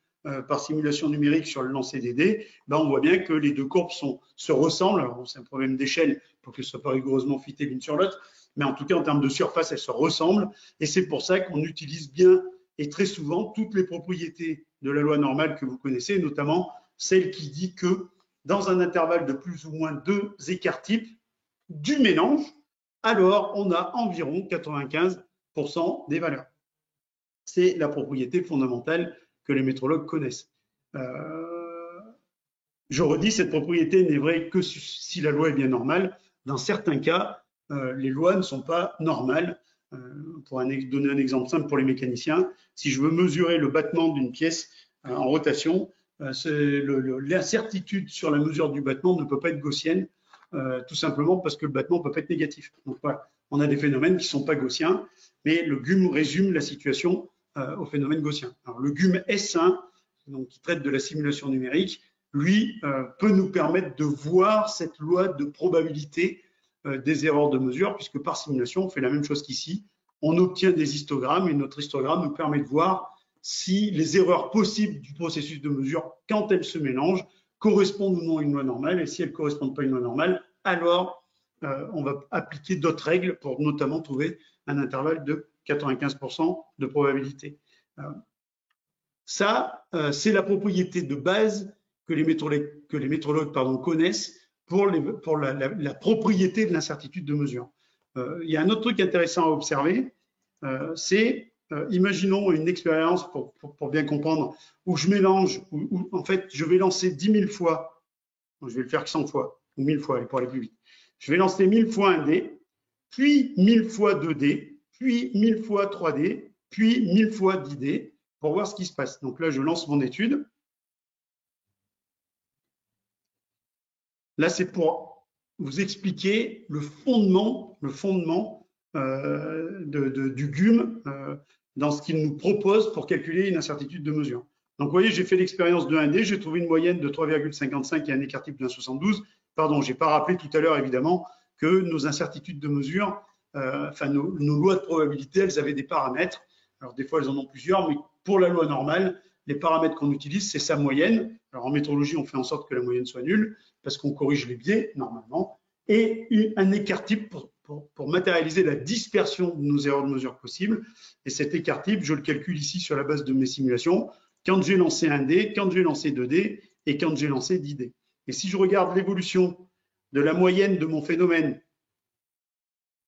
par simulation numérique sur le lancer des dés, ben on voit bien que les deux courbes se ressemblent. Alors, c'est un problème d'échelle pour que ce ne soit pas rigoureusement fité l'une sur l'autre, mais en tout cas, en termes de surface, elles se ressemblent. Et c'est pour ça qu'on utilise bien et très souvent, toutes les propriétés de la loi normale que vous connaissez, notamment celle qui dit que dans un intervalle de plus ou moins 2 écarts types du mélange, alors on a environ 95% des valeurs. C'est la propriété fondamentale que les métrologues connaissent. Je redis, cette propriété n'est vraie que si la loi est bien normale. Dans certains cas, les lois ne sont pas normales. Pour donner un exemple simple pour les mécaniciens, si je veux mesurer le battement d'une pièce en rotation, l'incertitude sur la mesure du battement ne peut pas être gaussienne, tout simplement parce que le battement peut pas être négatif. Donc voilà, on a des phénomènes qui ne sont pas gaussiens, mais le GUM résume la situation au phénomène gaussien. Alors, le GUM S1, donc, qui traite de la simulation numérique, lui peut nous permettre de voir cette loi de probabilité des erreurs de mesure, puisque par simulation, on fait la même chose qu'ici. On obtient des histogrammes et notre histogramme nous permet de voir si les erreurs possibles du processus de mesure, quand elles se mélangent, correspondent ou non à une loi normale. Et si elles ne correspondent pas à une loi normale, alors on va appliquer d'autres règles pour notamment trouver un intervalle de 95% de probabilité. Ça, c'est la propriété de base que les métrologues connaissent pour la propriété de l'incertitude de mesure. Il y a un autre truc intéressant à observer, c'est, imaginons une expérience, pour bien comprendre, où je mélange, où en fait je vais lancer 10 000 fois, je vais le faire 100 fois, ou 1000 fois pour aller plus vite. Je vais lancer 1000 fois un dé, puis 1000 fois 2 dés, puis 1000 fois 3 dés, puis 1000 fois 10 dés, pour voir ce qui se passe. Donc là, je lance mon étude. Là, c'est pour vous expliquer le fondement du GUM dans ce qu'il nous propose pour calculer une incertitude de mesure. Donc, vous voyez, j'ai fait l'expérience de 1D, j'ai trouvé une moyenne de 3,55 et un écart type de 1,72. Pardon, je n'ai pas rappelé tout à l'heure, évidemment, que nos incertitudes de mesure, nos lois de probabilité, elles avaient des paramètres. Alors, des fois, elles en ont plusieurs, mais pour la loi normale, les paramètres qu'on utilise, c'est sa moyenne. Alors, en métrologie, on fait en sorte que la moyenne soit nulle, parce qu'on corrige les biais, normalement, et un écart type pour matérialiser la dispersion de nos erreurs de mesure possibles. Et cet écart type, je le calcule ici sur la base de mes simulations, quand j'ai lancé un dé, quand j'ai lancé 2 dés, et quand j'ai lancé 10 dés. Et si je regarde l'évolution de la moyenne de mon phénomène,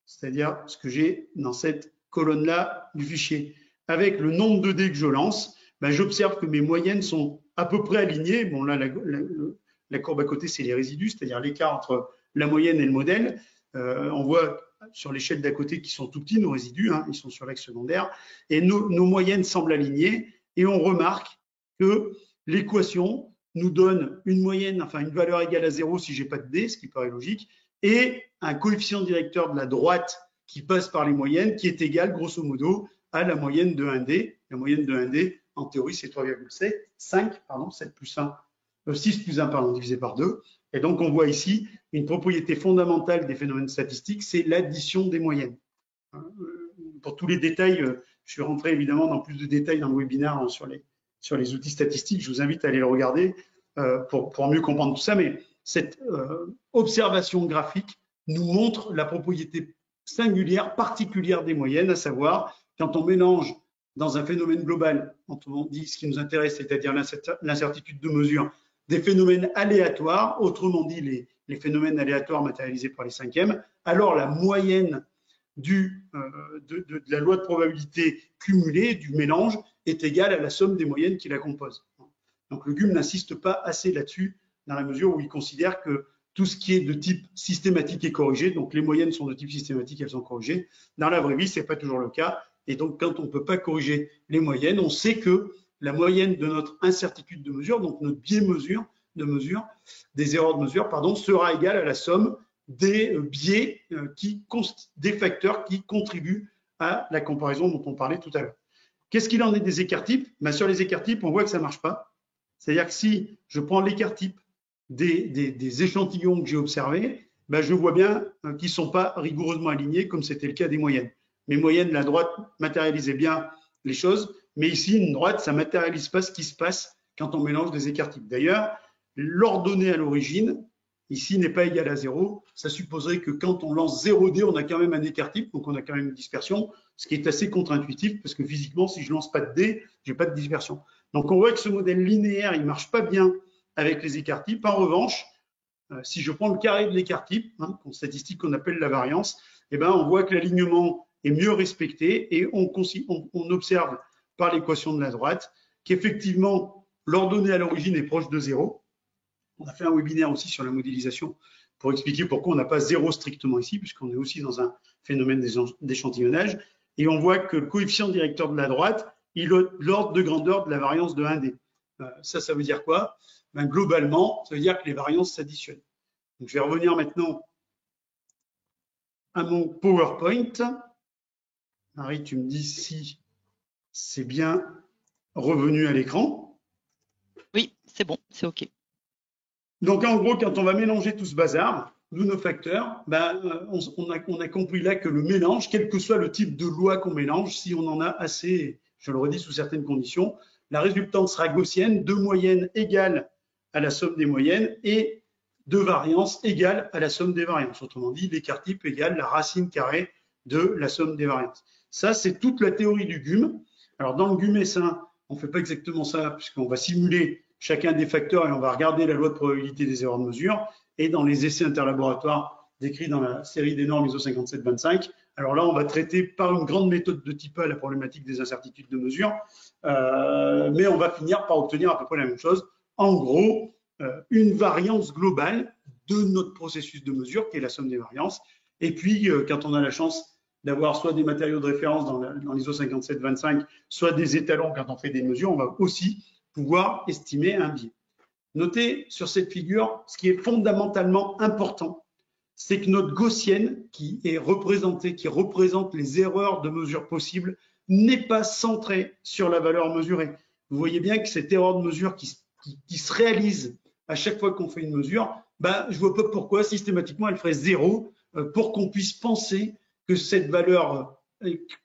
c'est-à-dire ce que j'ai dans cette colonne-là du fichier, avec le nombre de dés que je lance, ben, j'observe que mes moyennes sont à peu près alignées. Bon, là, la courbe à côté, c'est les résidus, c'est-à-dire l'écart entre la moyenne et le modèle. On voit sur l'échelle d'à côté qui sont tout petits, nos résidus, hein, ils sont sur l'axe secondaire, et nos moyennes semblent alignées, et on remarque que l'équation nous donne une moyenne, enfin une valeur égale à 0 si j'ai pas de D, ce qui paraît logique, et un coefficient directeur de la droite qui passe par les moyennes, qui est égal, grosso modo, à la moyenne de 1D. La moyenne de 1D, en théorie, c'est 3,5, pardon, 7 plus 1, 6 plus 1, pardon, divisé par 2. Et donc, on voit ici une propriété fondamentale des phénomènes statistiques, c'est l'addition des moyennes. Pour tous les détails, je suis rentré évidemment dans plus de détails dans le webinaire sur les outils statistiques. Je vous invite à aller le regarder pour mieux comprendre tout ça. Mais cette observation graphique nous montre la propriété singulière, particulière des moyennes, à savoir quand on mélange dans un phénomène global, on dit ce qui nous intéresse, c'est-à-dire l'incertitude de mesure, des phénomènes aléatoires, autrement dit les phénomènes aléatoires matérialisés par les cinquièmes, alors la moyenne de la loi de probabilité cumulée du mélange est égale à la somme des moyennes qui la composent. Donc le GUM n'insiste pas assez là-dessus dans la mesure où il considère que tout ce qui est de type systématique est corrigé, donc les moyennes sont de type systématique, elles sont corrigées. Dans la vraie vie, ce n'est pas toujours le cas. Et donc, quand on ne peut pas corriger les moyennes, on sait que la moyenne de notre incertitude de mesure, donc notre biais des erreurs de mesure, pardon, sera égale à la somme des biais, des facteurs qui contribuent à la comparaison dont on parlait tout à l'heure. Qu'est-ce qu'il en est des écarts types? Ben, sur les écarts types, on voit que ça ne marche pas. C'est-à-dire que si je prends l'écart type des échantillons que j'ai observés, ben, je vois bien qu'ils ne sont pas rigoureusement alignés comme c'était le cas des moyennes. Mes moyennes, la droite matérialisait bien les choses, mais ici, une droite, ça ne matérialise pas ce qui se passe quand on mélange des écarts types. D'ailleurs, l'ordonnée à l'origine, ici n'est pas égal à 0. Ça supposerait que quand on lance 0 dés, on a quand même un écart type, donc on a quand même une dispersion, ce qui est assez contre-intuitif parce que physiquement, si je lance pas de dés, j'ai pas de dispersion. Donc on voit que ce modèle linéaire, il marche pas bien avec les écarts types. En revanche, si je prends le carré de l'écart type, en statistique qu'on appelle la variance, eh ben, on voit que l'alignement est mieux respecté et on observe par l'équation de la droite qu'effectivement, l'ordonnée à l'origine est proche de 0. On a fait un webinaire aussi sur la modélisation pour expliquer pourquoi on n'a pas 0 strictement ici, puisqu'on est aussi dans un phénomène d'échantillonnage. Et on voit que le coefficient directeur de la droite, il est l'ordre de grandeur de la variance de 1D. Ça veut dire quoi? Ben, globalement, ça veut dire que les variances s'additionnent. Donc, je vais revenir maintenant à mon PowerPoint. Marie, tu me dis si c'est bien revenu à l'écran. Oui, c'est bon, c'est OK. Donc, en gros, quand on va mélanger tout ce bazar, d'où nos facteurs, ben, on a compris là que le mélange, quel que soit le type de loi qu'on mélange, si on en a assez, je le redis sous certaines conditions, la résultante sera gaussienne, de moyenne égale à la somme des moyennes et de variance égale à la somme des variances. Autrement dit, l'écart type égale la racine carrée de la somme des variances. Ça, c'est toute la théorie du GUM. Alors, dans le GUM S1, on ne fait pas exactement ça, puisqu'on va simuler chacun des facteurs et on va regarder la loi de probabilité des erreurs de mesure. Et dans les essais interlaboratoires décrits dans la série des normes ISO 5725, alors là, on va traiter par une grande méthode de type A la problématique des incertitudes de mesure, mais on va finir par obtenir à peu près la même chose. En gros, une variance globale de notre processus de mesure, qui est la somme des variances. Et puis, quand on a la chance d'avoir soit des matériaux de référence dans l'ISO 5725, soit des étalons quand on fait des mesures, on va aussi pouvoir estimer un biais. Notez sur cette figure, ce qui est fondamentalement important, c'est que notre gaussienne, qui est représentée, qui représente les erreurs de mesure possibles, n'est pas centrée sur la valeur mesurée. Vous voyez bien que cette erreur de mesure qui se réalise à chaque fois qu'on fait une mesure, ben, je ne vois pas pourquoi systématiquement elle ferait 0 pour qu'on puisse penser que cette valeur,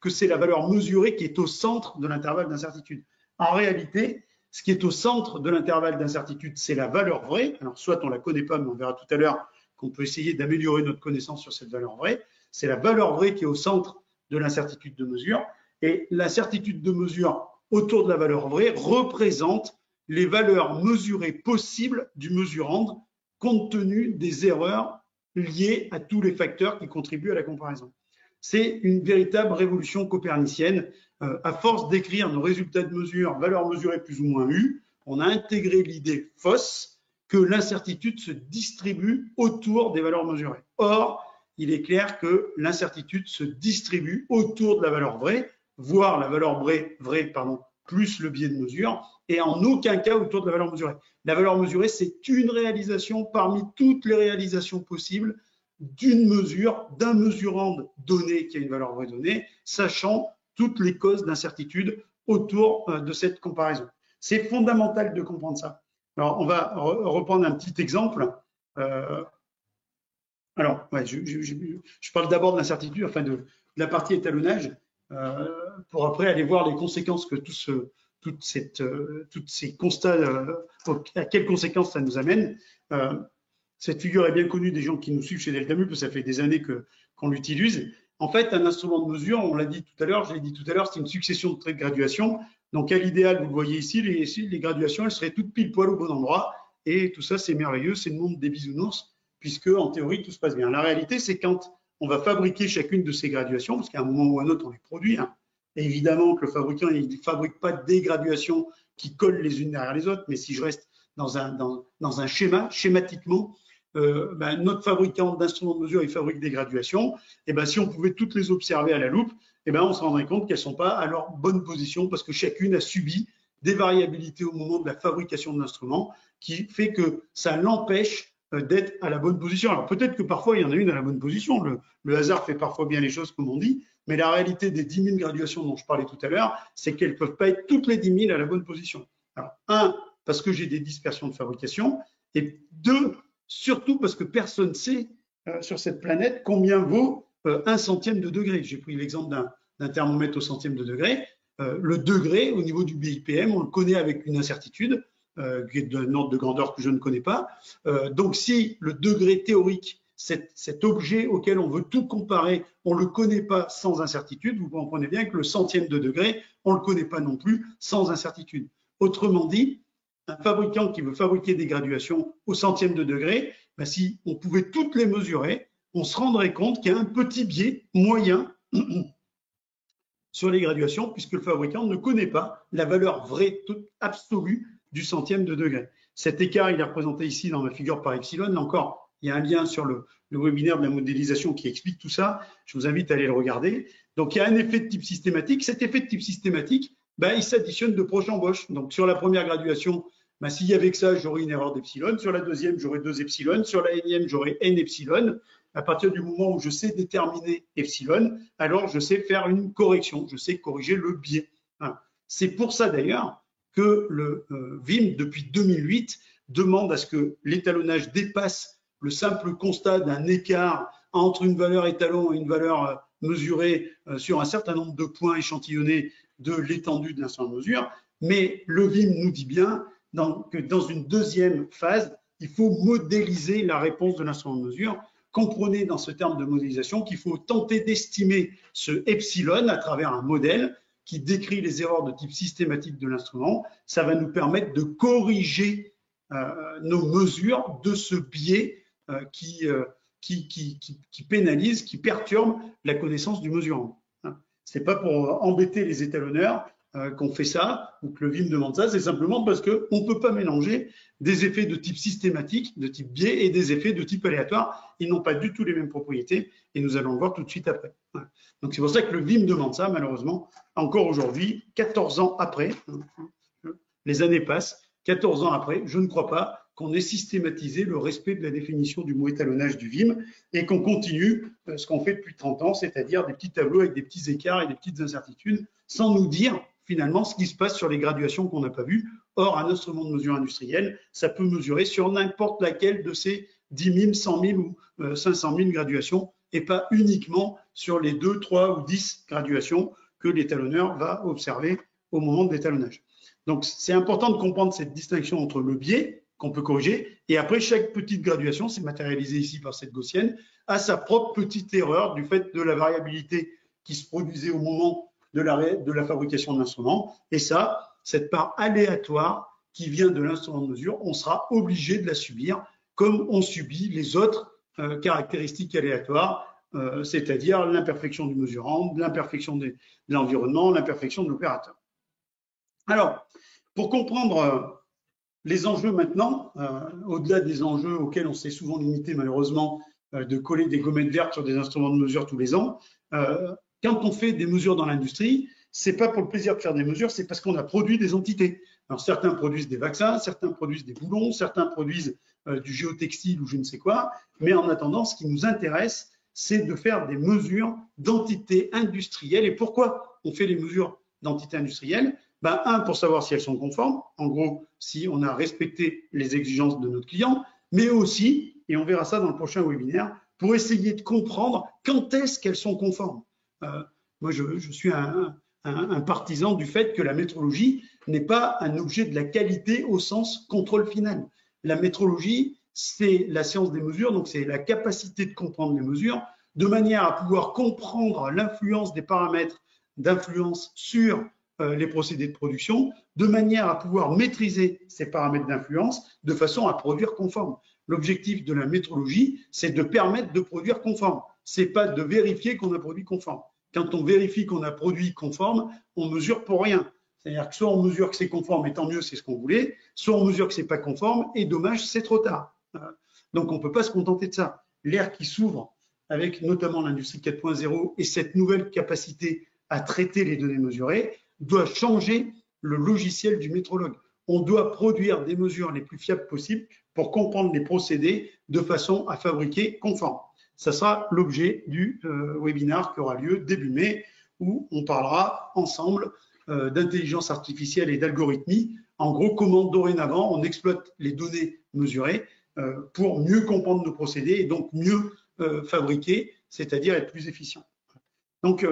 que c'est la valeur mesurée qui est au centre de l'intervalle d'incertitude. En réalité, ce qui est au centre de l'intervalle d'incertitude, c'est la valeur vraie. Alors, soit on ne la connaît pas, mais on verra tout à l'heure qu'on peut essayer d'améliorer notre connaissance sur cette valeur vraie. C'est la valeur vraie qui est au centre de l'incertitude de mesure. Et l'incertitude de mesure autour de la valeur vraie représente les valeurs mesurées possibles du mesurand compte tenu des erreurs liées à tous les facteurs qui contribuent à la comparaison. C'est une véritable révolution copernicienne. À force d'écrire nos résultats de mesure, valeurs mesurées plus ou moins U, on a intégré l'idée fausse que l'incertitude se distribue autour des valeurs mesurées. Or, il est clair que l'incertitude se distribue autour de la valeur vraie, voire la valeur vraie plus le biais de mesure, et en aucun cas autour de la valeur mesurée. La valeur mesurée, c'est une réalisation parmi toutes les réalisations possibles d'une mesure, d'un mesurand donné qui a une valeur vraie donnée, sachant toutes les causes d'incertitude autour de cette comparaison. C'est fondamental de comprendre ça. Alors, on va reprendre un petit exemple. Alors, ouais, je parle d'abord de l'incertitude, enfin de la partie étalonnage, pour après aller voir les conséquences que tous ces constats, à quelles conséquences ça nous amène. Cette figure est bien connue des gens qui nous suivent chez Delta Mu, parce que ça fait des années qu'on l'utilise. En fait, un instrument de mesure, on l'a dit tout à l'heure, je l'ai dit tout à l'heure, c'est une succession de traits de graduation. Donc, à l'idéal, vous le voyez ici, les graduations, elles seraient toutes pile poil au bon endroit. Et tout ça, c'est merveilleux, c'est le monde des bisounours, puisque en théorie, tout se passe bien. La réalité, c'est quand on va fabriquer chacune de ces graduations, parce qu'à un moment ou à un autre, on les produit. Et évidemment que le fabricant, il ne fabrique pas des graduations qui collent les unes derrière les autres, mais si je reste dans un schéma, schématiquement, notre fabricant d'instruments de mesure, il fabrique des graduations. Et si on pouvait toutes les observer à la loupe, on se rendrait compte qu'elles ne sont pas à leur bonne position parce que chacune a subi des variabilités au moment de la fabrication de l'instrument qui fait que ça l'empêche d'être à la bonne position. Alors peut-être que parfois il y en a une à la bonne position, le hasard fait parfois bien les choses comme on dit, mais la réalité des 10 000 graduations dont je parlais tout à l'heure, c'est qu'elles ne peuvent pas être toutes les 10 000 à la bonne position. Alors, un, parce que j'ai des dispersions de fabrication, et deux, surtout parce que personne ne sait sur cette planète combien vaut 1 centième de degré. J'ai pris l'exemple d'un thermomètre au centième de degré. Le degré, au niveau du BIPM, on le connaît avec une incertitude. qui est d'un ordre de grandeur que je ne connais pas. Donc si le degré théorique, cet objet auquel on veut tout comparer, on ne le connaît pas sans incertitude, vous comprenez bien que le centième de degré, on ne le connaît pas non plus sans incertitude. Autrement dit, un fabricant qui veut fabriquer des graduations au centième de degré, ben si on pouvait toutes les mesurer, on se rendrait compte qu'il y a un petit biais moyen sur les graduations, puisque le fabricant ne connaît pas la valeur vraie, toute absolue du centième de degré. Cet écart, il est représenté ici dans ma figure par epsilon. Là encore, il y a un lien sur le webinaire de la modélisation qui explique tout ça. Je vous invite à aller le regarder. Donc, il y a un effet de type systématique. Cet effet de type systématique, ben, il s'additionne de proche en boche. Donc, sur la première graduation, ben, s'il y avait que ça, j'aurais une erreur d'epsilon. Sur la deuxième, j'aurais 2 epsilon. Sur la énième, j'aurais n epsilon. À partir du moment où je sais déterminer epsilon, alors je sais faire une correction, je sais corriger le biais. Voilà. C'est pour ça d'ailleurs que le VIM, depuis 2008, demande à ce que l'étalonnage dépasse le simple constat d'un écart entre une valeur étalon et une valeur mesurée sur un certain nombre de points échantillonnés de l'étendue de l'instrument de mesure. Mais le VIM nous dit bien que dans une deuxième phase, il faut modéliser la réponse de l'instrument de mesure. Comprenez dans ce terme de modélisation qu'il faut tenter d'estimer ce epsilon à travers un modèle qui décrit les erreurs de type systématique de l'instrument. Ça va nous permettre de corriger nos mesures de ce biais qui pénalise, qui perturbe la connaissance du mesurant. Ce n'est pas pour embêter les étalonneurs qu'on fait ça, ou que le VIM demande ça, c'est simplement parce qu'on ne peut pas mélanger des effets de type systématique, de type biais, et des effets de type aléatoire. Ils n'ont pas du tout les mêmes propriétés, et nous allons le voir tout de suite après. Donc c'est pour ça que le VIM demande ça, malheureusement, encore aujourd'hui, 14 ans après, les années passent, 14 ans après, je ne crois pas qu'on ait systématisé le respect de la définition du mot étalonnage du VIM et qu'on continue ce qu'on fait depuis 30 ans, c'est-à-dire des petits tableaux avec des petits écarts et des petites incertitudes, sans nous dire finalement ce qui se passe sur les graduations qu'on n'a pas vues. Or, un instrument de mesure industrielle, ça peut mesurer sur n'importe laquelle de ces 10 000, 100 000 ou 500 000 graduations et pas uniquement sur les 2, 3 ou 10 graduations que l'étalonneur va observer au moment de l'étalonnage. Donc, c'est important de comprendre cette distinction entre le biais qu'on peut corriger et après chaque petite graduation, c'est matérialisé ici par cette gaussienne, a sa propre petite erreur du fait de la variabilité qui se produisait au moment de la fabrication de l'instrument. Et ça, cette part aléatoire qui vient de l'instrument de mesure, on sera obligé de la subir comme on subit les autres caractéristiques aléatoires, c'est-à-dire l'imperfection du mesurant, l'imperfection de l'environnement, l'imperfection de l'opérateur. Alors, pour comprendre les enjeux maintenant, au-delà des enjeux auxquels on s'est souvent limité malheureusement de coller des gommettes vertes sur des instruments de mesure tous les ans, quand on fait des mesures dans l'industrie, c'est pas pour le plaisir de faire des mesures, c'est parce qu'on a produit des entités. Alors certains produisent des vaccins, certains produisent des boulons, certains produisent du géotextile ou je ne sais quoi, mais en attendant, ce qui nous intéresse, c'est de faire des mesures d'entités industrielles. Et pourquoi on fait les mesures d'entités industrielles? Ben, un, pour savoir si elles sont conformes, en gros, si on a respecté les exigences de notre client, mais aussi, et on verra ça dans le prochain webinaire, pour essayer de comprendre quand est-ce qu'elles sont conformes. Moi, je suis un partisan du fait que la métrologie n'est pas un objet de la qualité au sens contrôle final. La métrologie, c'est la science des mesures, donc c'est la capacité de comprendre les mesures, de manière à pouvoir comprendre l'influence des paramètres d'influence sur les procédés de production, de manière à pouvoir maîtriser ces paramètres d'influence de façon à produire conforme. L'objectif de la métrologie, c'est de permettre de produire conforme. C'est pas de vérifier qu'on a produit conforme. Quand on vérifie qu'on a produit conforme, on mesure pour rien. C'est-à-dire que soit on mesure que c'est conforme et tant mieux, c'est ce qu'on voulait, soit on mesure que c'est pas conforme et dommage, c'est trop tard. Donc on peut pas se contenter de ça. L'ère qui s'ouvre avec notamment l'industrie 4.0 et cette nouvelle capacité à traiter les données mesurées doit changer le logiciel du métrologue. On doit produire des mesures les plus fiables possibles pour comprendre les procédés de façon à fabriquer conforme. Ça sera l'objet du webinaire qui aura lieu début mai, où on parlera ensemble d'intelligence artificielle et d'algorithmie. En gros, comment dorénavant on exploite les données mesurées pour mieux comprendre nos procédés et donc mieux fabriquer, c'est-à-dire être plus efficient. Donc,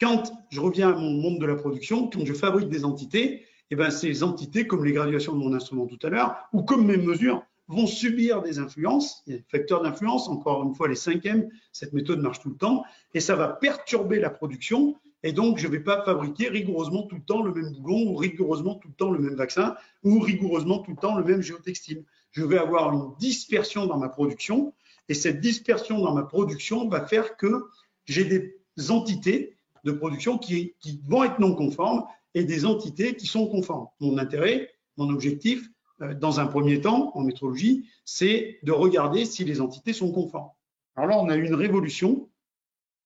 quand je reviens à mon monde de la production, quand je fabrique des entités, eh ben, ces entités, comme les graduations de mon instrument tout à l'heure, ou comme mes mesures, vont subir des influences, il y a des facteurs d'influence, encore une fois les cinquièmes, cette méthode marche tout le temps, et ça va perturber la production, et donc je ne vais pas fabriquer rigoureusement tout le temps le même boulon, ou rigoureusement tout le temps le même vaccin, ou rigoureusement tout le temps le même géotextile. Je vais avoir une dispersion dans ma production, et cette dispersion dans ma production va faire que j'ai des entités de production qui vont être non conformes et des entités qui sont conformes. Mon intérêt, mon objectif, dans un premier temps, en métrologie, c'est de regarder si les entités sont conformes. Alors là, on a eu une révolution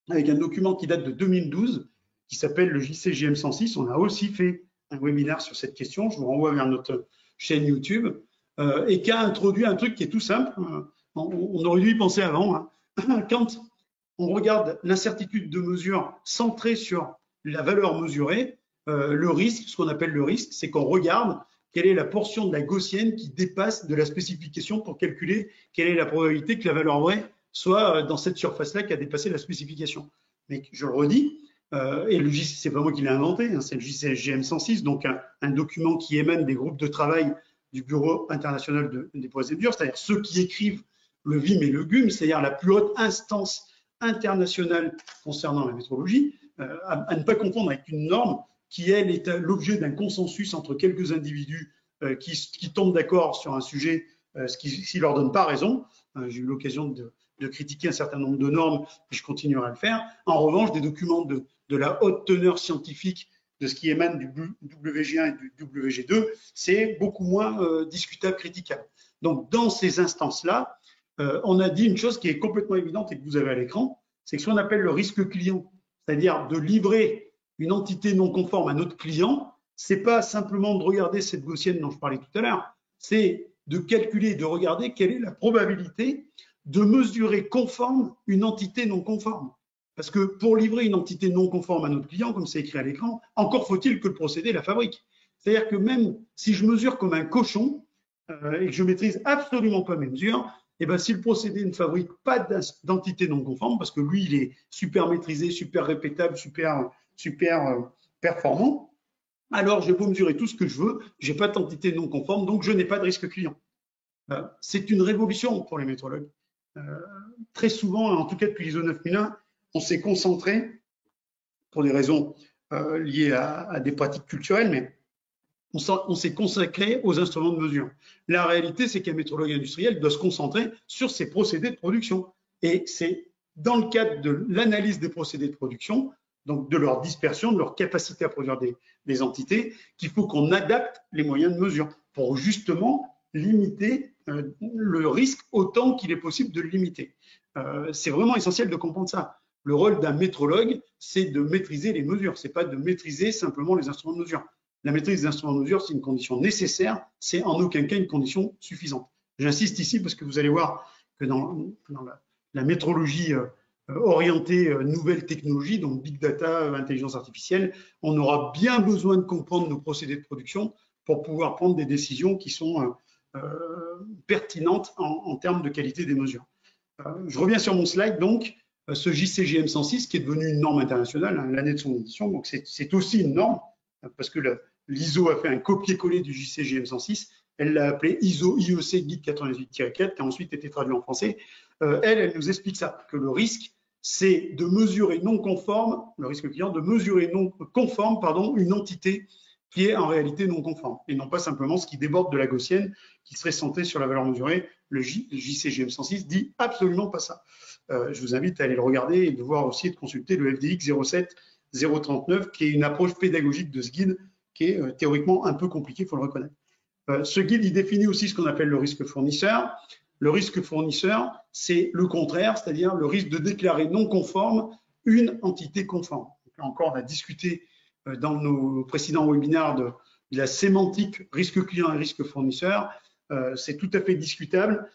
avec un document qui date de 2012, qui s'appelle le JCJM 106. On a aussi fait un webinaire sur cette question. Je vous renvoie vers notre chaîne YouTube, et qui a introduit un truc qui est tout simple. On aurait dû y penser avant. Hein. Quand on regarde l'incertitude de mesure centrée sur la valeur mesurée, le risque, ce qu'on appelle le risque, c'est qu'on regarde quelle est la portion de la gaussienne qui dépasse de la spécification pour calculer quelle est la probabilité que la valeur vraie soit dans cette surface-là qui a dépassé la spécification. Mais je le redis, et le JC, c'est pas moi qui l'ai inventé, hein, c'est le JCGM 106, donc un document qui émane des groupes de travail du Bureau international des procédures, c'est-à-dire ceux qui écrivent le VIM et le GUM, c'est-à-dire la plus haute instance internationale concernant la métrologie, à ne pas confondre avec une norme qui, elle, est l'objet d'un consensus entre quelques individus qui tombent d'accord sur un sujet, ce qui ne leur donne pas raison. J'ai eu l'occasion de critiquer un certain nombre de normes, et je continuerai à le faire. En revanche, des documents de la haute teneur scientifique de ce qui émane du WG1 et du WG2, c'est beaucoup moins discutable, critiquable. Donc, dans ces instances-là, on a dit une chose qui est complètement évidente et que vous avez à l'écran, c'est que ce qu'on appelle le risque client, c'est-à-dire de livrer une entité non conforme à notre client, c'est pas simplement de regarder cette gaussienne dont je parlais tout à l'heure, c'est de calculer, de regarder quelle est la probabilité de mesurer conforme une entité non conforme. Parce que pour livrer une entité non conforme à notre client, comme c'est écrit à l'écran, encore faut-il que le procédé la fabrique. C'est-à-dire que même si je mesure comme un cochon et que je maîtrise absolument pas mes mesures, et ben, si le procédé ne fabrique pas d'entité non conforme, parce que lui, il est super maîtrisé, super répétable, super performant, alors j'ai beau mesurer tout ce que je veux, je n'ai pas d'entité non conforme, donc je n'ai pas de risque client. C'est une révolution pour les métrologues. Très souvent, en tout cas depuis l'ISO 9001, on s'est concentré, pour des raisons liées à des pratiques culturelles, mais on s'est consacré aux instruments de mesure. La réalité, c'est qu'un métrologue industriel doit se concentrer sur ses procédés de production. Et c'est dans le cadre de l'analyse des procédés de production, donc de leur dispersion, de leur capacité à produire des entités, qu'il faut qu'on adapte les moyens de mesure pour justement limiter le risque autant qu'il est possible de le limiter. C'est vraiment essentiel de comprendre ça. Le rôle d'un métrologue, c'est de maîtriser les mesures, c'est pas de maîtriser simplement les instruments de mesure. La maîtrise des instruments de mesure, c'est une condition nécessaire, c'est en aucun cas une condition suffisante. J'insiste ici parce que vous allez voir que dans la métrologie orientée nouvelles technologies, donc big data, intelligence artificielle, on aura bien besoin de comprendre nos procédés de production pour pouvoir prendre des décisions qui sont pertinentes en termes de qualité des mesures. Je reviens sur mon slide, donc, ce JCGM 106 qui est devenu une norme internationale, hein, l'année de son édition, donc c'est aussi une norme, parce que l'ISO a fait un copier-coller du JCGM 106, elle l'a appelé ISO IEC Guide 98-4, qui a ensuite été traduit en français. Elle nous explique ça, que le risque, c'est de mesurer non conforme, le risque client, de mesurer non conforme, pardon, une entité qui est en réalité non conforme, et non pas simplement ce qui déborde de la gaussienne, qui serait centré sur la valeur mesurée. Le JCGM 106 dit absolument pas ça. Je vous invite à aller le regarder et de voir aussi et de consulter le FDX 07039, qui est une approche pédagogique de ce guide, qui est théoriquement un peu compliqué, il faut le reconnaître. Ce guide, il définit aussi ce qu'on appelle le risque fournisseur. Le risque fournisseur, c'est le contraire, c'est-à-dire le risque de déclarer non conforme une entité conforme. Donc là encore, on a discuté dans nos précédents webinaires de la sémantique risque client et risque fournisseur. C'est tout à fait discutable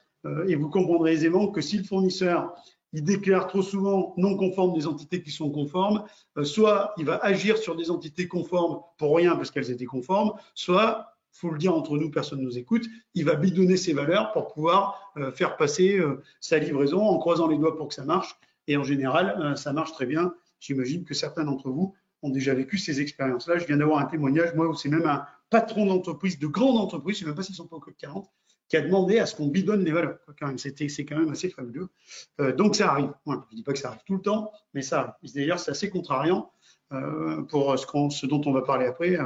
et vous comprendrez aisément que si le fournisseur il déclare trop souvent non conforme des entités qui sont conformes, soit il va agir sur des entités conformes pour rien parce qu'elles étaient conformes, soit, il faut le dire entre nous, personne ne nous écoute, il va bidonner ses valeurs pour pouvoir faire passer sa livraison en croisant les doigts pour que ça marche. Et en général, ça marche très bien. J'imagine que certains d'entre vous ont déjà vécu ces expériences-là. Je viens d'avoir un témoignage, moi, où c'est même un patron d'entreprise, de grande entreprise, je ne sais même pas s'ils sont pas au CAC 40, qui a demandé à ce qu'on bidonne les valeurs. Quand même, c'est quand même assez fabuleux. Donc ça arrive. Voilà. Je ne dis pas que ça arrive tout le temps, mais ça arrive. D'ailleurs, c'est assez contrariant pour ce dont on va parler après,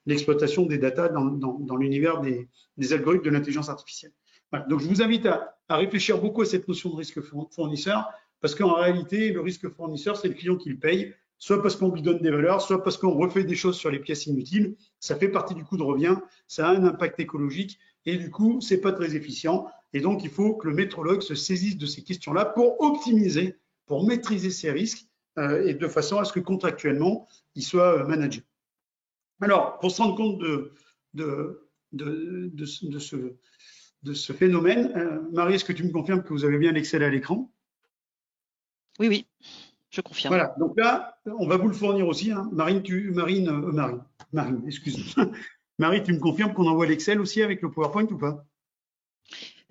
l'exploitation des data dans l'univers des algorithmes de l'intelligence artificielle. Voilà. Donc je vous invite à réfléchir beaucoup à cette notion de risque fournisseur, parce qu'en réalité, le risque fournisseur, c'est le client qui le paye, soit parce qu'on lui donne des valeurs, soit parce qu'on refait des choses sur les pièces inutiles. Ça fait partie du coût de revient, ça a un impact écologique, et du coup, c'est pas très efficient. Et donc, il faut que le métrologue se saisisse de ces questions-là pour optimiser, pour maîtriser ces risques, et de façon à ce que contractuellement, ils soient managés. Alors, pour se rendre compte de ce phénomène, Marie, est-ce que tu me confirmes que vous avez bien l'Excel à l'écran? Oui, oui, je confirme. Voilà, donc là, on va vous le fournir aussi. Hein. Marine, excuse-moi. Marie, tu me confirmes qu'on envoie l'Excel aussi avec le PowerPoint ou pas?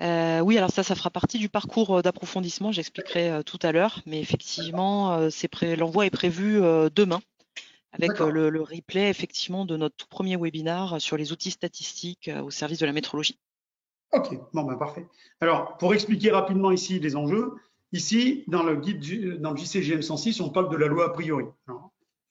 Oui, alors ça fera partie du parcours d'approfondissement, j'expliquerai tout à l'heure, mais effectivement, l'envoi est prévu demain, avec le replay effectivement de notre tout premier webinar sur les outils statistiques au service de la métrologie. Ok, bon ben parfait. Alors, pour expliquer rapidement ici les enjeux, ici, dans le guide, dans le JCGM 106, on parle de la loi a priori. Alors,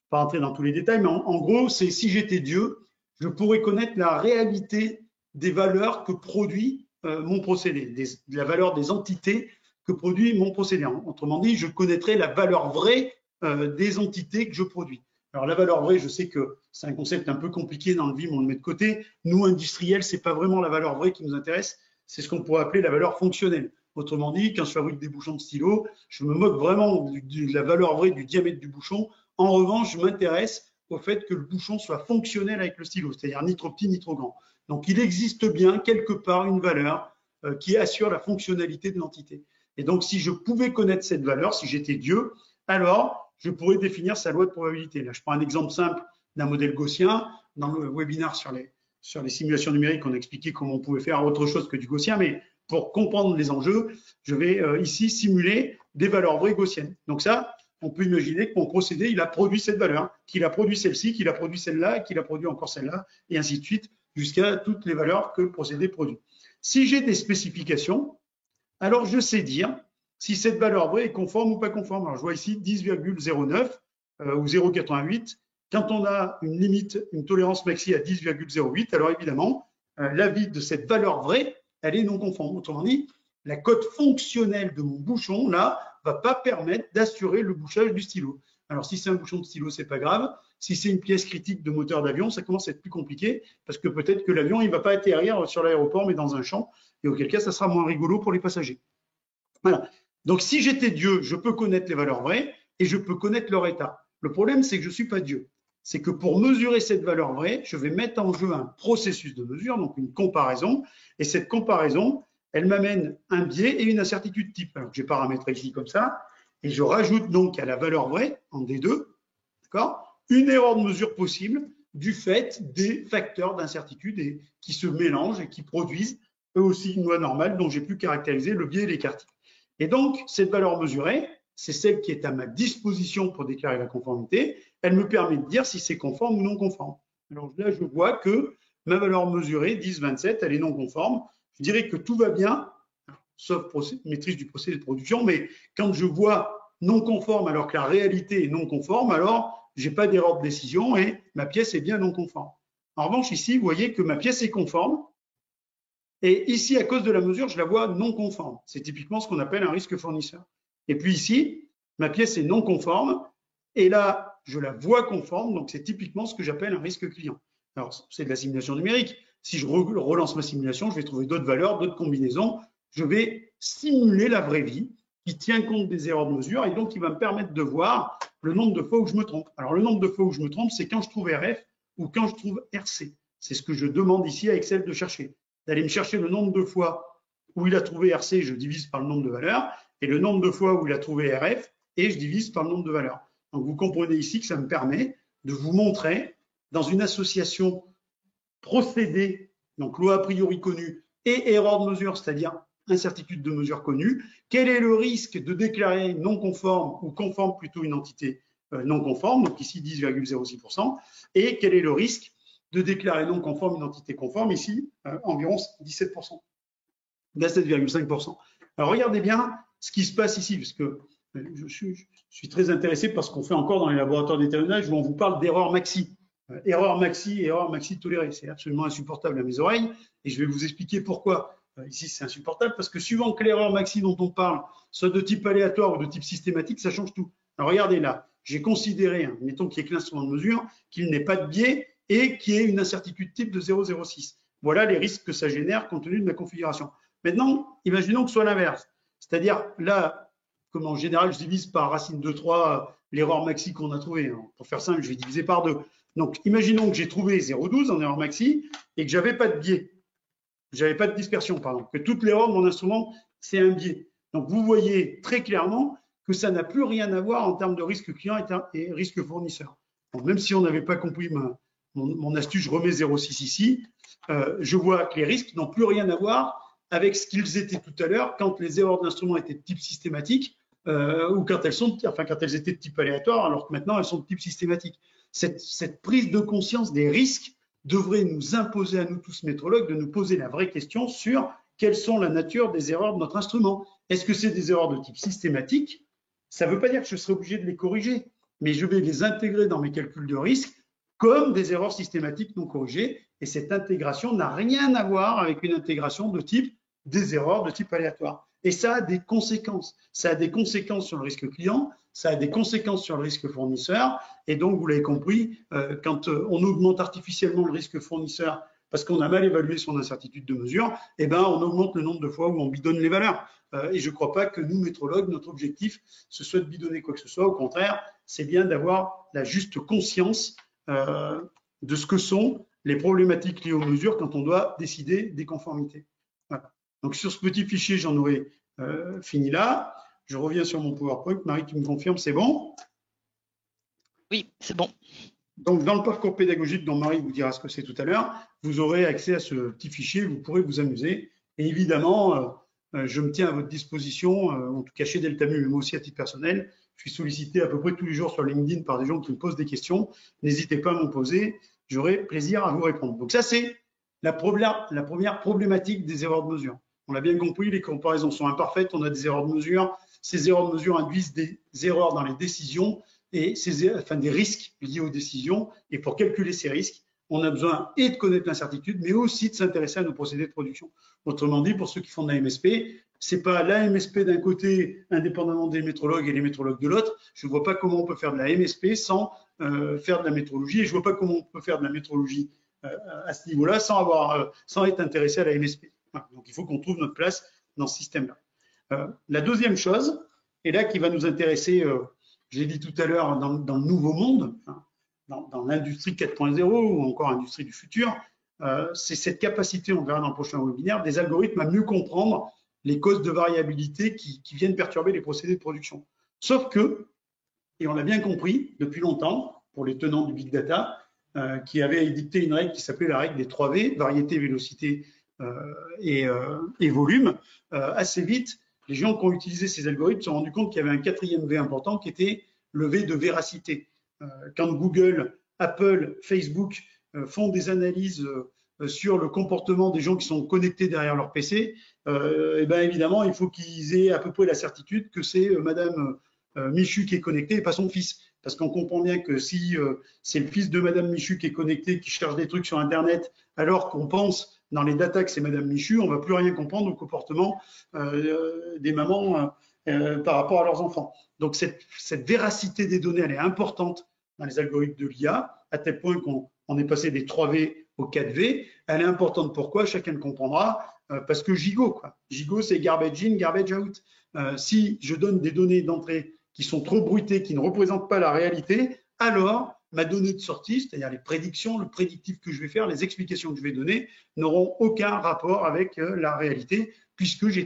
pas rentrer dans tous les détails, mais en gros, c'est si j'étais Dieu, je pourrais connaître la réalité des valeurs que produit mon procédé, de la valeur des entités que produit mon procédé. Autrement dit, je connaîtrais la valeur vraie des entités que je produis. Alors la valeur vraie, je sais que c'est un concept un peu compliqué dans le VIM, on le met de côté. Nous, industriels, c'est pas vraiment la valeur vraie qui nous intéresse, c'est ce qu'on pourrait appeler la valeur fonctionnelle. Autrement dit, quand je fabrique des bouchons de stylo, je me moque vraiment de la valeur vraie du diamètre du bouchon. En revanche, je m'intéresse au fait que le bouchon soit fonctionnel avec le stylo, c'est-à-dire ni trop petit ni trop grand. Donc il existe bien quelque part une valeur qui assure la fonctionnalité de l'entité. Et donc si je pouvais connaître cette valeur, si j'étais Dieu, alors je pourrais définir sa loi de probabilité. Là, je prends un exemple simple d'un modèle gaussien. Dans le webinaire sur les simulations numériques, on a expliqué comment on pouvait faire autre chose que du gaussien, mais pour comprendre les enjeux, je vais ici simuler des valeurs vraies gaussiennes. Donc ça, on peut imaginer que mon procédé, il a produit cette valeur, qu'il a produit celle-ci, qu'il a produit celle-là, qu'il a produit encore celle-là, et ainsi de suite, jusqu'à toutes les valeurs que le procédé produit. Si j'ai des spécifications, alors je sais dire si cette valeur vraie est conforme ou pas conforme. Alors je vois ici 10,09 ou 0,88. Quand on a une limite, une tolérance maxi à 10,08, alors évidemment, l'avis de cette valeur vraie, elle est non conforme. Autrement dit, la cote fonctionnelle de mon bouchon, là, va pas permettre d'assurer le bouchage du stylo. Alors, si c'est un bouchon de stylo, c'est pas grave. Si c'est une pièce critique de moteur d'avion, ça commence à être plus compliqué parce que peut-être que l'avion, il va pas atterrir sur l'aéroport, mais dans un champ, et auquel cas, ça sera moins rigolo pour les passagers. Voilà. Donc, si j'étais Dieu, je peux connaître les valeurs vraies et je peux connaître leur état. Le problème, c'est que je ne suis pas Dieu. C'est que pour mesurer cette valeur vraie, je vais mettre en jeu un processus de mesure, donc une comparaison. Et cette comparaison, elle m'amène un biais et une incertitude type. Alors, j'ai paramétré ici comme ça. Et je rajoute donc à la valeur vraie, en D2, d'accord, une erreur de mesure possible du fait des facteurs d'incertitude qui se mélangent et qui produisent eux aussi une loi normale dont j'ai pu caractériser le biais et l'écart. Et donc, cette valeur mesurée, c'est celle qui est à ma disposition pour déclarer la conformité. Elle me permet de dire si c'est conforme ou non conforme. Alors là, je vois que ma valeur mesurée, 10,27, elle est non conforme. Je dirais que tout va bien, sauf maîtrise du procédé de production, mais quand je vois non conforme alors que la réalité est non conforme, alors je n'ai pas d'erreur de décision et ma pièce est bien non conforme. En revanche, ici, vous voyez que ma pièce est conforme, et ici, à cause de la mesure, je la vois non conforme. C'est typiquement ce qu'on appelle un risque fournisseur. Et puis ici, ma pièce est non conforme. Et là, je la vois conforme. Donc, c'est typiquement ce que j'appelle un risque client. Alors, c'est de la simulation numérique. Si je relance ma simulation, je vais trouver d'autres valeurs, d'autres combinaisons. Je vais simuler la vraie vie qui tient compte des erreurs de mesure et donc qui va me permettre de voir le nombre de fois où je me trompe. Alors, le nombre de fois où je me trompe, c'est quand je trouve RF ou quand je trouve RC. C'est ce que je demande ici à Excel de chercher. D'aller me chercher le nombre de fois où il a trouvé RC, je divise par le nombre de valeurs, et le nombre de fois où il a trouvé RF, et je divise par le nombre de valeurs. Donc vous comprenez ici que ça me permet de vous montrer, dans une association procédé, donc loi a priori connue, et erreur de mesure, c'est-à-dire incertitude de mesure connue, quel est le risque de déclarer non conforme ou conforme plutôt une entité non conforme, donc ici 10,06%, et quel est le risque de déclarer non conforme une entité conforme, ici environ 17%, 7,5%. Alors regardez bien ce qui se passe ici, parce que je suis très intéressé par ce qu'on fait encore dans les laboratoires d'étalonnage où on vous parle d'erreur maxi. Erreur maxi tolérée. C'est absolument insupportable à mes oreilles et je vais vous expliquer pourquoi. Ici, c'est insupportable parce que suivant que l'erreur maxi dont on parle soit de type aléatoire ou de type systématique, ça change tout. Alors regardez là, j'ai considéré, mettons qu'il y ait l'instrument de mesure, qu'il n'ait pas de biais et qu'il y ait une incertitude type de 0,06. Voilà les risques que ça génère compte tenu de ma configuration. Maintenant, imaginons que ce soit l'inverse. C'est-à-dire là, comme en général, je divise par racine de 3 l'erreur maxi qu'on a trouvée. Pour faire simple, je vais diviser par 2. Donc, imaginons que j'ai trouvé 0,12 en erreur maxi et que j'avais pas de biais. J'avais pas de dispersion, pardon. Que toute l'erreur de mon instrument, c'est un biais. Donc, vous voyez très clairement que ça n'a plus rien à voir en termes de risque client et risque fournisseur. Donc, même si on n'avait pas compris mon astuce, je remets 0,6 ici, je vois que les risques n'ont plus rien à voir avec ce qu'ils étaient tout à l'heure quand les erreurs d'instrument étaient de type systématique ou quand elles étaient de type aléatoire, alors que maintenant elles sont de type systématique. Cette prise de conscience des risques devrait nous imposer à nous tous métrologues de nous poser la vraie question sur quelles sont la nature des erreurs de notre instrument. Est-ce que c'est des erreurs de type systématique? Ça ne veut pas dire que je serai obligé de les corriger, mais je vais les intégrer dans mes calculs de risque comme des erreurs systématiques non corrigées. Et cette intégration n'a rien à voir avec une intégration de type des erreurs de type aléatoire. Et ça a des conséquences. Ça a des conséquences sur le risque client, ça a des conséquences sur le risque fournisseur. Et donc, vous l'avez compris, quand on augmente artificiellement le risque fournisseur parce qu'on a mal évalué son incertitude de mesure, eh ben, on augmente le nombre de fois où on bidonne les valeurs. Et je ne crois pas que nous, métrologues, notre objectif, ce soit de bidonner quoi que ce soit. Au contraire, c'est bien d'avoir la juste conscience de ce que sont les problématiques liées aux mesures quand on doit décider des conformités. Voilà. Donc sur ce petit fichier, j'en aurai fini là. Je reviens sur mon PowerPoint. Marie, tu me confirmes, c'est bon? Oui, c'est bon. Donc dans le parcours pédagogique dont Marie vous dira ce que c'est tout à l'heure, vous aurez accès à ce petit fichier, vous pourrez vous amuser. Et évidemment, je me tiens à votre disposition, en tout cas chez Deltamu, mais moi aussi à titre personnel. Je suis sollicité à peu près tous les jours sur LinkedIn par des gens qui me posent des questions. N'hésitez pas à m'en poser, j'aurai plaisir à vous répondre. Donc ça, c'est la première problématique des erreurs de mesure. On l'a bien compris, les comparaisons sont imparfaites, on a des erreurs de mesure. Ces erreurs de mesure induisent des erreurs dans les décisions et des risques liés aux décisions. Et pour calculer ces risques, on a besoin et de connaître l'incertitude, mais aussi de s'intéresser à nos procédés de production. Autrement dit, pour ceux qui font de la MSP, c'est pas la MSP d'un côté, indépendamment des métrologues et les métrologues de l'autre. Je ne vois pas comment on peut faire de la MSP sans faire de la métrologie, et je ne vois pas comment on peut faire de la métrologie à ce niveau-là sans être intéressé à la MSP. Voilà. Donc il faut qu'on trouve notre place dans ce système-là. La deuxième chose, et là qui va nous intéresser, je l'ai dit tout à l'heure, dans le nouveau monde, dans l'industrie 4.0 ou encore l'industrie du futur, c'est cette capacité, on verra dans le prochain webinaire, des algorithmes à mieux comprendre les causes de variabilité qui viennent perturber les procédés de production. Sauf que, et on l'a bien compris depuis longtemps, pour les tenants du big data, qui avaient édicté une règle qui s'appelait la règle des 3 V, variété, vélocité et volume, assez vite, les gens qui ont utilisé ces algorithmes se sont rendus compte qu'il y avait un 4e V important qui était le V de véracité. Quand Google, Apple, Facebook font des analyses sur le comportement des gens qui sont connectés derrière leur PC, et bien évidemment, il faut qu'ils aient à peu près la certitude que c'est Madame Michu qui est connectée et pas son fils. Parce qu'on comprend bien que si c'est le fils de Madame Michu qui est connecté, qui cherche des trucs sur Internet, alors qu'on pense dans les data que c'est Madame Michu, on ne va plus rien comprendre au comportement des mamans par rapport à leurs enfants. Donc cette véracité des données, elle est importante dans les algorithmes de l'IA, à tel point qu'on est passé des 3V au 4V. Elle est importante pourquoi? Chacun le comprendra, parce que gigot, quoi. Gigot, c'est garbage in, garbage out. Si je donne des données d'entrée qui sont trop bruitées, qui ne représentent pas la réalité, alors ma donnée de sortie, c'est-à-dire les prédictions, le prédictif que je vais faire, les explications que je vais donner, n'auront aucun rapport avec la réalité, puisque j'ai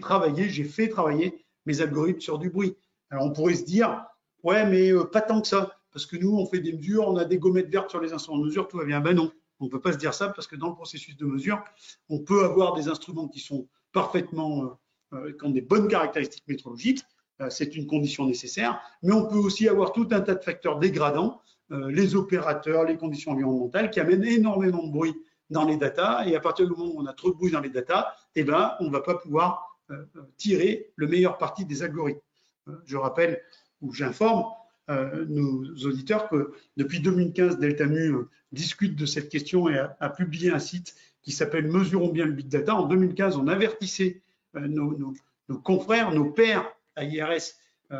fait travailler mes algorithmes sur du bruit. Alors on pourrait se dire, ouais, mais pas tant que ça, parce que nous, on fait des mesures, on a des gommettes vertes sur les instruments de mesure, tout va bien. Ben non, on ne peut pas se dire ça, parce que dans le processus de mesure, on peut avoir des instruments qui sont parfaitement, qui ont des bonnes caractéristiques métrologiques, c'est une condition nécessaire, mais on peut aussi avoir tout un tas de facteurs dégradants, les opérateurs, les conditions environnementales qui amènent énormément de bruit dans les datas, et à partir du moment où on a trop de bruit dans les datas, eh ben, on ne va pas pouvoir tirer le meilleur parti des algorithmes. Je rappelle ou j'informe nos auditeurs que depuis 2015, Deltamu discute de cette question et a publié un site qui s'appelle Mesurons bien le big data. En 2015, on avertissait nos confrères, nos pairs à IRS,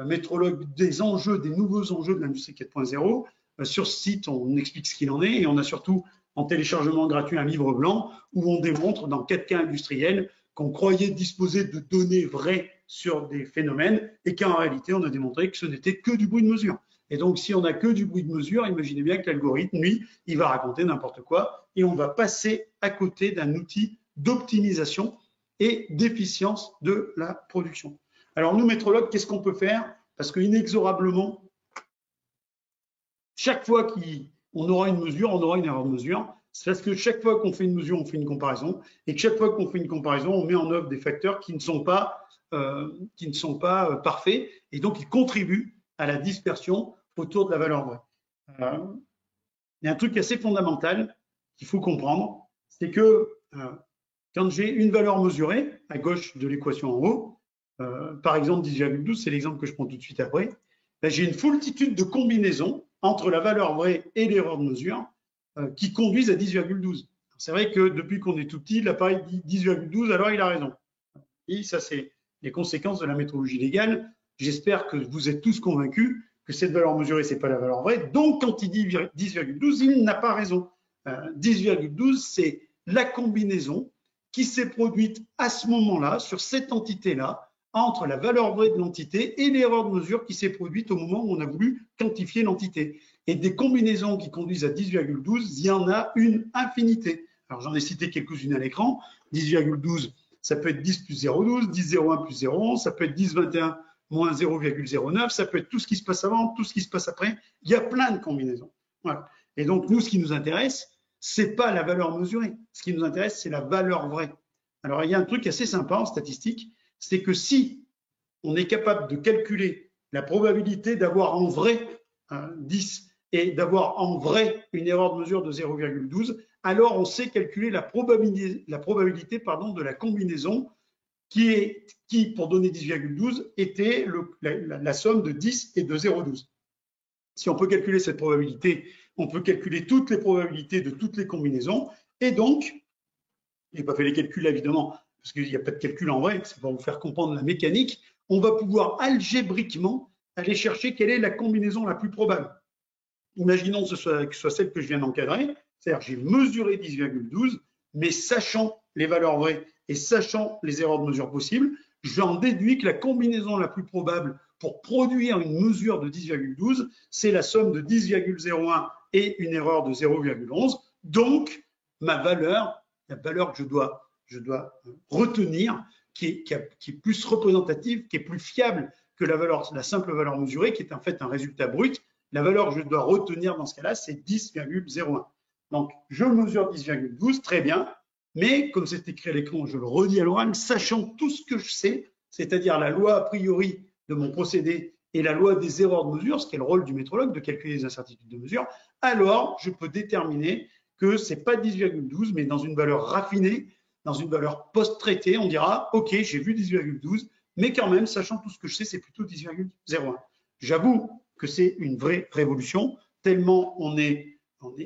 métrologues, des enjeux, des nouveaux enjeux de l'industrie 4.0. Sur ce site, on explique ce qu'il en est et on a surtout en téléchargement gratuit un livre blanc où on démontre dans 4 cas industriels qu'on croyait disposer de données vraies sur des phénomènes et qu'en réalité, on a démontré que ce n'était que du bruit de mesure. Et donc, si on n'a que du bruit de mesure, imaginez bien que l'algorithme, lui, il va raconter n'importe quoi et on va passer à côté d'un outil d'optimisation et d'efficience de la production. Alors, nous, métrologues, qu'est-ce qu'on peut faire? Parce qu'inexorablement, chaque fois qu'on aura une mesure, on aura une erreur de mesure. C'est parce que chaque fois qu'on fait une mesure, on fait une comparaison. Et que chaque fois qu'on fait une comparaison, on met en œuvre des facteurs qui ne sont pas parfaits. Et donc, ils contribuent à la dispersion autour de la valeur vraie. Il y a un truc assez fondamental qu'il faut comprendre, c'est que quand j'ai une valeur mesurée, à gauche de l'équation en haut, par exemple 10,12, c'est l'exemple que je prends tout de suite après, ben, j'ai une foultitude de combinaisons entre la valeur vraie et l'erreur de mesure qui conduisent à 10,12. C'est vrai que depuis qu'on est tout petit, l'appareil dit 10,12, alors il a raison. Et ça, c'est les conséquences de la métrologie légale. J'espère que vous êtes tous convaincus que cette valeur mesurée, ce n'est pas la valeur vraie. Donc, quand il dit 10,12, il n'a pas raison. 10,12, c'est la combinaison qui s'est produite à ce moment-là, sur cette entité-là, entre la valeur vraie de l'entité et l'erreur de mesure qui s'est produite au moment où on a voulu quantifier l'entité. Et des combinaisons qui conduisent à 10,12, il y en a une infinité. Alors, j'en ai cité quelques-unes à l'écran. 10,12, ça peut être 10 plus 0,12, 10,01 plus 0,11, ça peut être 10,21 moins 0,09, ça peut être tout ce qui se passe avant, tout ce qui se passe après. Il y a plein de combinaisons. Voilà. Et donc, nous, ce qui nous intéresse, c'est pas la valeur mesurée. Ce qui nous intéresse, c'est la valeur vraie. Alors, il y a un truc assez sympa en statistique, c'est que si on est capable de calculer la probabilité d'avoir en vrai 10 et d'avoir en vrai une erreur de mesure de 0,12, alors on sait calculer la probabilité de la combinaison qui, pour donner 10,12, était la somme de 10 et de 0,12. Si on peut calculer cette probabilité, on peut calculer toutes les probabilités de toutes les combinaisons. Et donc, je n'ai pas fait les calculs évidemment, parce qu'il n'y a pas de calcul en vrai, c'est pour vous faire comprendre la mécanique. On va pouvoir algébriquement aller chercher quelle est la combinaison la plus probable. Imaginons que ce soit celle que je viens d'encadrer, c'est-à-dire j'ai mesuré 10,12, mais sachant les valeurs vraies et sachant les erreurs de mesure possibles, j'en déduis que la combinaison la plus probable pour produire une mesure de 10,12, c'est la somme de 10,01 et une erreur de 0,11. Donc, ma valeur, la valeur que je dois retenir, qui est plus représentative, qui est plus fiable que la simple valeur mesurée, qui est en fait un résultat brut, la valeur que je dois retenir dans ce cas-là, c'est 10,01. Donc, je mesure 10,12, très bien, mais comme c'est écrit à l'écran, je le redis à l'oral, sachant tout ce que je sais, c'est-à-dire la loi a priori de mon procédé et la loi des erreurs de mesure, ce qui est le rôle du métrologue, de calculer les incertitudes de mesure, alors je peux déterminer que ce n'est pas 10,12, mais dans une valeur raffinée, dans une valeur post-traitée, on dira, OK, j'ai vu 10,12, mais quand même, sachant tout ce que je sais, c'est plutôt 10,01. J'avoue que c'est une vraie révolution, tellement on est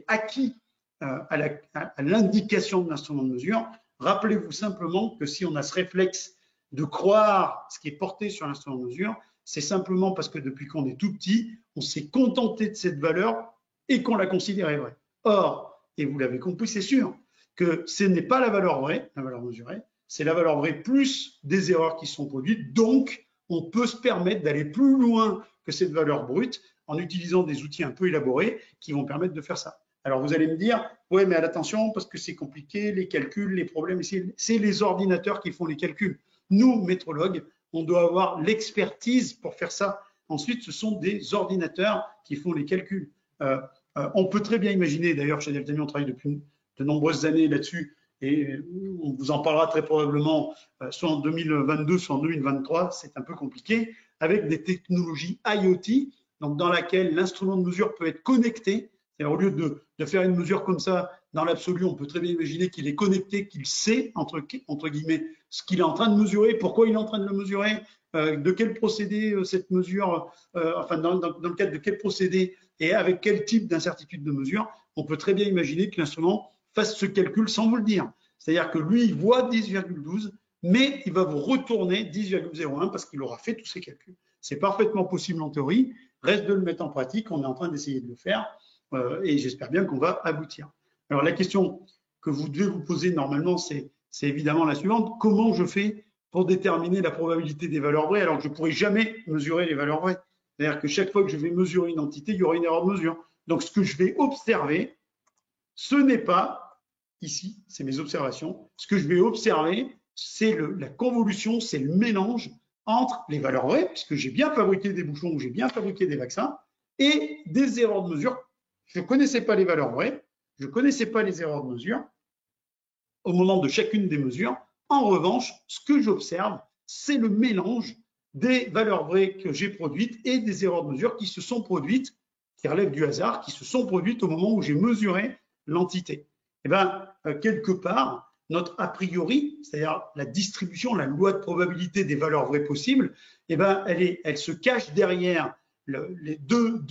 acquis à l'indication de l'instrument de mesure. Rappelez-vous simplement que si on a ce réflexe de croire ce qui est porté sur l'instrument de mesure, c'est simplement parce que depuis qu'on est tout petit, on s'est contenté de cette valeur et qu'on la considérait vraie. Or, et vous l'avez compris, c'est sûr que ce n'est pas la valeur vraie, la valeur mesurée, c'est la valeur vraie plus des erreurs qui sont produites. Donc, on peut se permettre d'aller plus loin que cette valeur brute en utilisant des outils un peu élaborés qui vont permettre de faire ça. Alors, vous allez me dire, ouais, mais attention, parce que c'est compliqué, les calculs, les problèmes, c'est les ordinateurs qui font les calculs. Nous, métrologues, on doit avoir l'expertise pour faire ça. Ensuite, ce sont des ordinateurs qui font les calculs. On peut très bien imaginer, d'ailleurs, chez Deltamu, on travaille depuis de nombreuses années là-dessus, et on vous en parlera très probablement soit en 2022, soit en 2023, c'est un peu compliqué. avec des technologies IoT, donc dans laquelle l'instrument de mesure peut être connecté. Au lieu de faire une mesure comme ça, dans l'absolu, on peut très bien imaginer qu'il est connecté, qu'il sait, entre guillemets, ce qu'il est en train de mesurer, pourquoi il est en train de le mesurer, de quel procédé cette mesure, enfin dans le cadre de quel procédé et avec quel type d'incertitude de mesure, on peut très bien imaginer que l'instrument fasse ce calcul sans vous le dire. C'est-à-dire que lui, il voit 10,12, mais il va vous retourner 10,01 parce qu'il aura fait tous ses calculs. C'est parfaitement possible en théorie, reste de le mettre en pratique, on est en train d'essayer de le faire et j'espère bien qu'on va aboutir. Alors la question que vous devez vous poser normalement, c'est évidemment la suivante, comment je fais pour déterminer la probabilité des valeurs vraies alors que je ne pourrai jamais mesurer les valeurs vraies? C'est-à-dire que chaque fois que je vais mesurer une entité, il y aura une erreur de mesure. Donc ce que je vais observer, ce n'est pas, ici, c'est mes observations, ce que je vais observer, c'est la convolution, c'est le mélange entre les valeurs vraies, puisque j'ai bien fabriqué des bouchons ou j'ai bien fabriqué des vaccins, et des erreurs de mesure. Je ne connaissais pas les valeurs vraies, je ne connaissais pas les erreurs de mesure au moment de chacune des mesures. En revanche, ce que j'observe, c'est le mélange des valeurs vraies que j'ai produites et des erreurs de mesure qui se sont produites, qui relèvent du hasard, qui se sont produites au moment où j'ai mesuré l'entité. Et bien, quelque part, notre a priori, c'est-à-dire la distribution, la loi de probabilité des valeurs vraies possibles, eh ben, elle se cache derrière les deux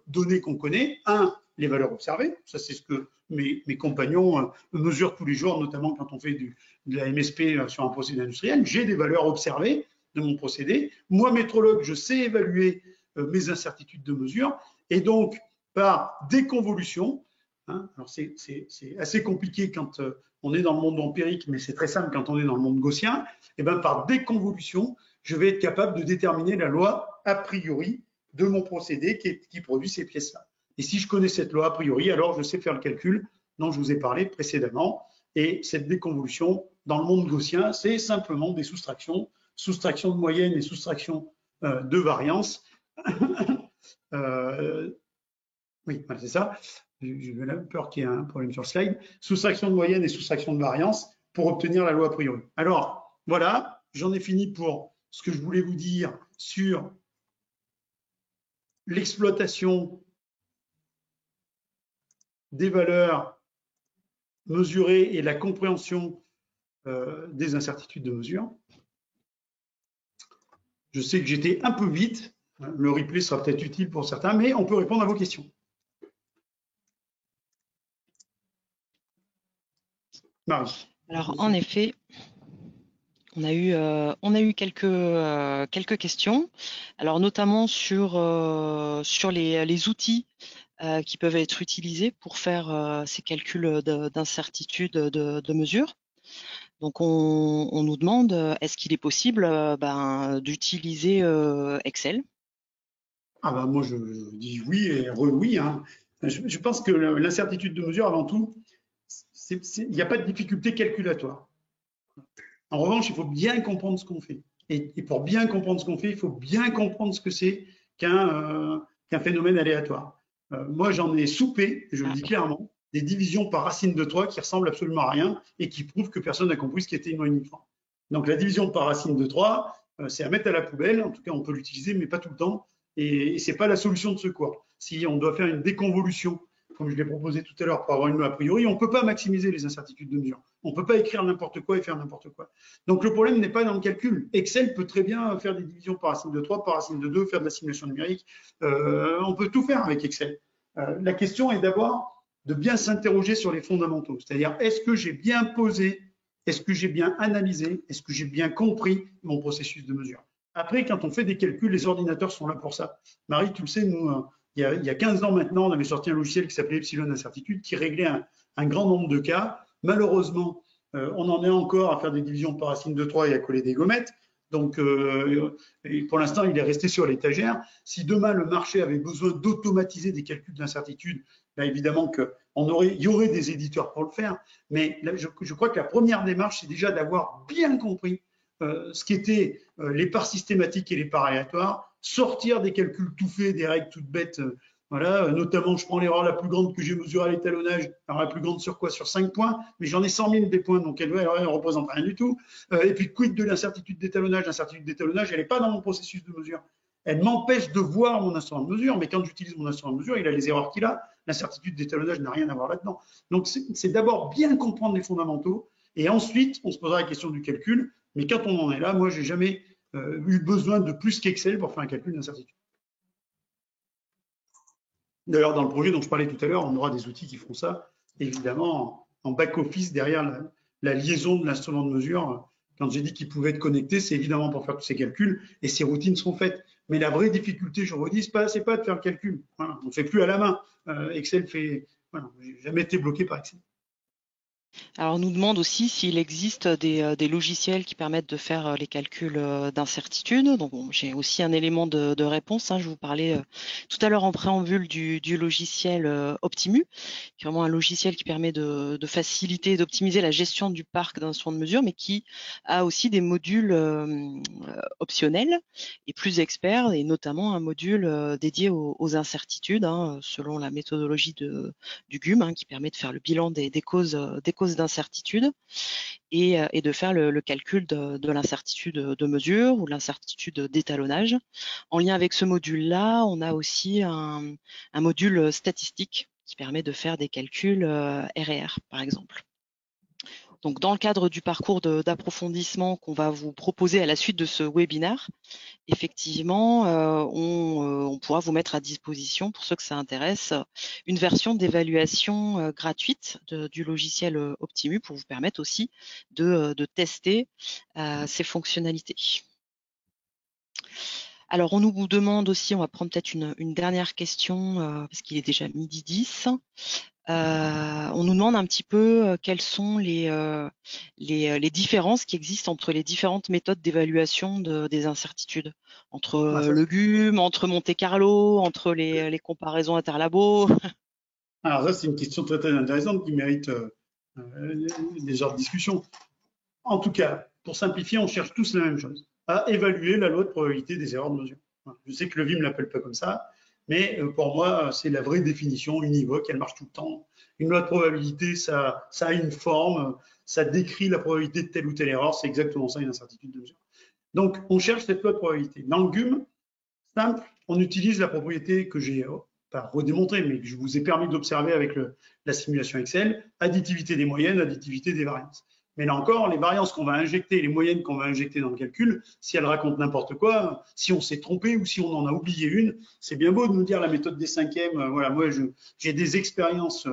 données qu'on connaît. Un, les valeurs observées, ça c'est ce que mes compagnons mesurent tous les jours, notamment quand on fait de la MSP sur un procédé industriel. J'ai des valeurs observées de mon procédé. Moi, métrologue, je sais évaluer mes incertitudes de mesure et donc par déconvolution, alors c'est assez compliqué quand on est dans le monde empirique, mais c'est très simple quand on est dans le monde gaussien, et bien par déconvolution, je vais être capable de déterminer la loi a priori de mon procédé qui produit ces pièces-là. Et si je connais cette loi a priori, alors je sais faire le calcul dont je vous ai parlé précédemment. Et cette déconvolution, dans le monde gaussien, c'est simplement des soustractions, soustraction de moyenne et soustraction de variance. Oui, c'est ça. J'ai peur qu'il y ait un problème sur le slide. Soustraction de moyenne et soustraction de variance pour obtenir la loi a priori. Alors, voilà, j'en ai fini pour ce que je voulais vous dire sur l'exploitation des valeurs mesurées et la compréhension des incertitudes de mesure. Je sais que j'étais un peu vite, le replay sera peut-être utile pour certains, mais on peut répondre à vos questions. Marie. Alors, en effet, on a eu quelques questions, alors notamment sur les outils qui peuvent être utilisés pour faire ces calculs d'incertitude de mesure. Donc, on nous demande, est-ce qu'il est possible d'utiliser Excel? Ah ben moi, je dis oui et oui. Hein. Je pense que l'incertitude de mesure, avant tout, il n'y a pas de difficulté calculatoire. En revanche, il faut bien comprendre ce qu'on fait. Et pour bien comprendre ce qu'on fait, il faut bien comprendre ce que c'est qu'un phénomène aléatoire. Moi, j'en ai soupé, je le dis clairement, des divisions par racine de 3 qui ressemblent absolument à rien et qui prouvent que personne n'a compris ce qui était uniforme. Donc la division par racine de 3, c'est à mettre à la poubelle. En tout cas, on peut l'utiliser, mais pas tout le temps. Et ce n'est pas la solution de secours. Si on doit faire une déconvolution, comme je l'ai proposé tout à l'heure, pour avoir une loi a priori, on ne peut pas maximiser les incertitudes de mesure. On ne peut pas écrire n'importe quoi et faire n'importe quoi. Donc le problème n'est pas dans le calcul. Excel peut très bien faire des divisions par racine de 3, par racine de 2, faire de la simulation numérique. On peut tout faire avec Excel. La question est d'abord de bien s'interroger sur les fondamentaux. C'est-à-dire, est-ce que j'ai bien posé, est-ce que j'ai bien analysé, est-ce que j'ai bien compris mon processus de mesure? Après, quand on fait des calculs, les ordinateurs sont là pour ça. Marie, tu le sais, nous, il y a 15 ans maintenant, on avait sorti un logiciel qui s'appelait Epsilon Incertitude, qui réglait un grand nombre de cas. Malheureusement, on en est encore à faire des divisions par racine de 3 et à coller des gommettes. Donc, pour l'instant, il est resté sur l'étagère. Si demain, le marché avait besoin d'automatiser des calculs d'incertitude, bien évidemment qu'il y aurait des éditeurs pour le faire. Mais là, je crois que la première démarche, c'est déjà d'avoir bien compris ce qu'étaient les parts systématiques et les parts aléatoires, sortir des calculs tout faits, des règles toutes bêtes. Voilà, notamment, je prends l'erreur la plus grande que j'ai mesurée à l'étalonnage. Alors, la plus grande sur quoi? Sur 5 points, mais j'en ai 100 000 des points, donc elle ne représente rien du tout. Et puis, quid de l'incertitude d'étalonnage? L'incertitude d'étalonnage, elle n'est pas dans mon processus de mesure. elle m'empêche de voir mon instrument de mesure, mais quand j'utilise mon instrument de mesure, il a les erreurs qu'il a. L'incertitude d'étalonnage n'a rien à voir là-dedans. Donc, c'est d'abord bien comprendre les fondamentaux, et ensuite, on se posera la question du calcul. Mais quand on en est là, moi, j'ai jamais eu besoin de plus qu'Excel pour faire un calcul d'incertitude. D'ailleurs, dans le projet dont je parlais tout à l'heure, on aura des outils qui feront ça, évidemment, en back-office, derrière la liaison de l'instrument de mesure. Quand j'ai dit qu'il pouvait être connecté, c'est évidemment pour faire tous ces calculs, et ces routines seront faites. Mais la vraie difficulté, je redis, c'est pas de faire le calcul. Voilà, on ne fait plus à la main. Excel fait. Voilà, j'ai jamais été bloqué par Excel. Alors, on nous demande aussi s'il existe des logiciels qui permettent de faire les calculs d'incertitude. Donc, bon, j'ai aussi un élément de réponse, hein. Je vous parlais tout à l'heure en préambule du logiciel Optimu, qui est vraiment un logiciel qui permet de faciliter et d'optimiser la gestion du parc d'instruments de mesure, mais qui a aussi des modules optionnels et plus experts, et notamment un module dédié aux incertitudes, hein, selon la méthodologie du GUM, hein, qui permet de faire le bilan des causes d'incertitude et de faire le calcul de l'incertitude de mesure ou l'incertitude d'étalonnage. En lien avec ce module-là, on a aussi un module statistique qui permet de faire des calculs RR, par exemple. Donc, dans le cadre du parcours d'approfondissement qu'on va vous proposer à la suite de ce webinaire, effectivement, on pourra vous mettre à disposition, pour ceux que ça intéresse, une version d'évaluation gratuite du logiciel Optimu pour vous permettre aussi de tester ces fonctionnalités. Alors, on nous demande aussi, on va prendre peut-être une dernière question, parce qu'il est déjà 12h10. On nous demande un petit peu quelles sont les différences qui existent entre les différentes méthodes d'évaluation des incertitudes, entre le GUM, entre Monte-Carlo, entre les comparaisons interlabos. Alors ça, c'est une question très très intéressante qui mérite des heures de discussion. En tout cas, pour simplifier, on cherche tous la même chose, à évaluer la loi de probabilité des erreurs de mesure. Je sais que le VIM ne l'appelle pas comme ça, mais pour moi, c'est la vraie définition univoque, elle marche tout le temps. Une loi de probabilité, ça a une forme, ça décrit la probabilité de telle ou telle erreur, c'est exactement ça, une incertitude de mesure. Donc, on cherche cette loi de probabilité. Dans le GUM, simple, on utilise la propriété que j'ai pas redémontrée, mais que je vous ai permis d'observer avec la simulation Excel, additivité des moyennes, additivité des variances. Mais là encore, les variances qu'on va injecter, les moyennes qu'on va injecter dans le calcul, si elles racontent n'importe quoi, si on s'est trompé ou si on en a oublié une, c'est bien beau de nous dire la méthode des cinquièmes. Voilà, moi, j'ai des expériences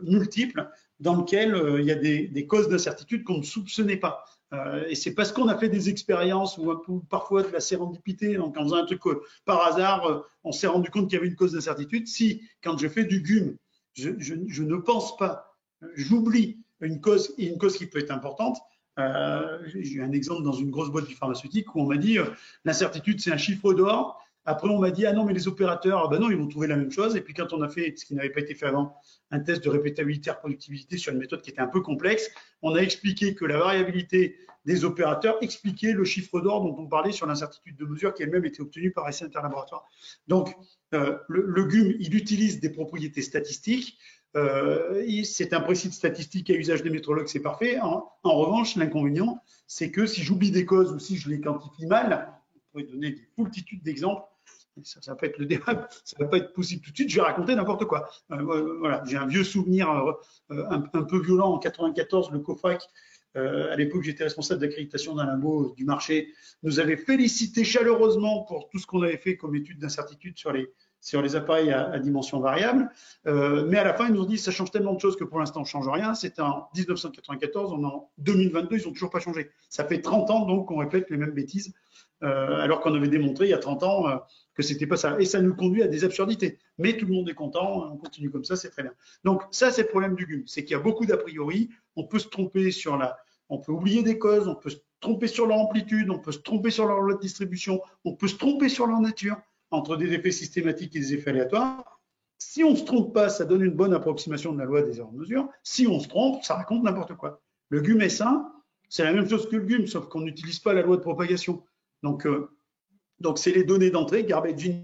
multiples dans lesquelles il y a des causes d'incertitude qu'on ne soupçonnait pas. Et c'est parce qu'on a fait des expériences ou parfois de la sérendipité, donc en faisant un truc par hasard, on s'est rendu compte qu'il y avait une cause d'incertitude. Si, quand je fais du GUM, je ne pense pas, j'oublie une cause qui peut être importante. J'ai eu un exemple dans une grosse boîte du pharmaceutique où on m'a dit l'incertitude c'est un chiffre d'or. Après on m'a dit ah non mais les opérateurs ben non ils vont trouver la même chose. Et puis quand on a fait ce qui n'avait pas été fait avant, un test de répétabilité reproductibilité sur une méthode qui était un peu complexe, on a expliqué que la variabilité des opérateurs expliquait le chiffre d'or dont on parlait sur l'incertitude de mesure qui elle-même était obtenue par essai interlaboratoire. Donc le GUM il utilise des propriétés statistiques. C'est un principe statistique à usage des métrologues, c'est parfait. En revanche, l'inconvénient, c'est que si j'oublie des causes ou si je les quantifie mal, on pourrait donner des multitudes d'exemples. Ça va pas être le débat, ça va pas être possible tout de suite. Je vais raconter n'importe quoi. Voilà, j'ai un vieux souvenir un peu violent en 94, le COFAC. À l'époque, j'étais responsable d'accréditation d'un labo du marché, nous avait félicité chaleureusement pour tout ce qu'on avait fait comme étude d'incertitude sur les appareils à dimension variable. Mais à la fin, ils nous ont dit ça change tellement de choses que pour l'instant, on ne change rien. C'était en 1994, on est en 2022, ils n'ont toujours pas changé. Ça fait 30 ans donc qu'on répète les mêmes bêtises, alors qu'on avait démontré il y a 30 ans que c'était pas ça. Et ça nous conduit à des absurdités. Mais tout le monde est content, on continue comme ça, c'est très bien. Donc ça, c'est le problème du GUM, c'est qu'il y a beaucoup d'a priori. On peut se tromper on peut oublier des causes, on peut se tromper sur leur amplitude, on peut se tromper sur leur loi de distribution, on peut se tromper sur leur nature, entre des effets systématiques et des effets aléatoires. Si on ne se trompe pas, ça donne une bonne approximation de la loi des erreurs de mesure. Si on se trompe, ça raconte n'importe quoi. Le GUM est sain, c'est la même chose que le GUM, sauf qu'on n'utilise pas la loi de propagation. Donc c'est les données d'entrée, garbage in.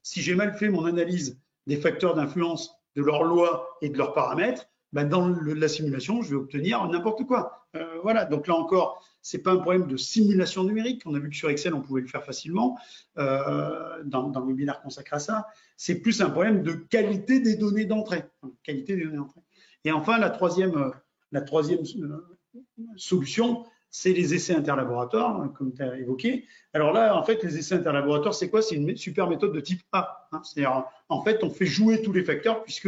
Si j'ai mal fait mon analyse des facteurs d'influence de leur loi et de leurs paramètres, ben dans la simulation, je vais obtenir n'importe quoi. Voilà, donc là encore, c'est pas un problème de simulation numérique. On a vu que sur Excel, on pouvait le faire facilement dans le webinaire consacré à ça. C'est plus un problème de qualité des données d'entrée. Et enfin, la troisième solution, c'est les essais interlaboratoires, comme tu as évoqué. Alors là, en fait, les essais interlaboratoires, c'est quoi? C'est une super méthode de type A. C'est-à-dire, en fait, on fait jouer tous les facteurs puisque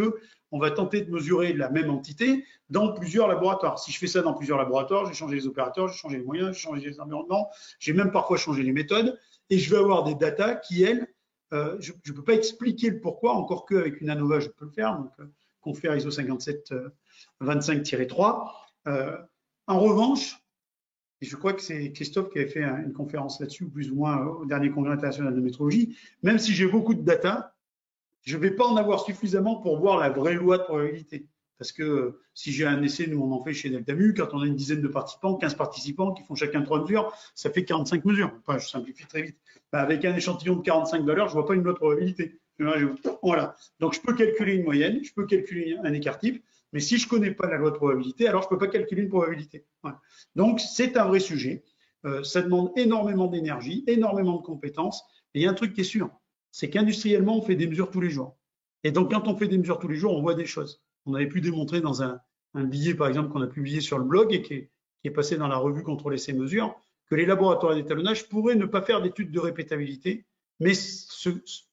on va tenter de mesurer la même entité dans plusieurs laboratoires. Si je fais ça dans plusieurs laboratoires, j'ai changé les opérateurs, j'ai changé les moyens, j'ai changé les environnements, j'ai même parfois changé les méthodes, et je vais avoir des datas qui, elles, je ne peux pas expliquer le pourquoi, encore qu'avec une ANOVA, je peux le faire, donc confère ISO 5725-3. En revanche, et je crois que c'est Christophe qui avait fait une conférence là-dessus, plus ou moins au dernier congrès international de métrologie, même si j'ai beaucoup de data, je ne vais pas en avoir suffisamment pour voir la vraie loi de probabilité. Parce que si j'ai un essai, nous on en fait chez Deltamu, quand on a une dizaine de participants, 15 participants qui font chacun 3 mesures, ça fait 45 mesures. Enfin, je simplifie très vite. Avec un échantillon de 45 valeurs, je ne vois pas une loi de probabilité. Voilà. Donc je peux calculer une moyenne, je peux calculer un écart type, mais si je ne connais pas la loi de probabilité, alors je ne peux pas calculer une probabilité. Voilà. Donc c'est un vrai sujet. Ça demande énormément d'énergie, énormément de compétences. Et il y a un truc qui est sûr, c'est qu'industriellement, on fait des mesures tous les jours. Et donc, quand on fait des mesures tous les jours, on voit des choses. On avait pu démontrer dans un billet, par exemple, qu'on a publié sur le blog et qui est passé dans la revue Contrôler ces mesures, que les laboratoires d'étalonnage pourraient ne pas faire d'études de répétabilité, mais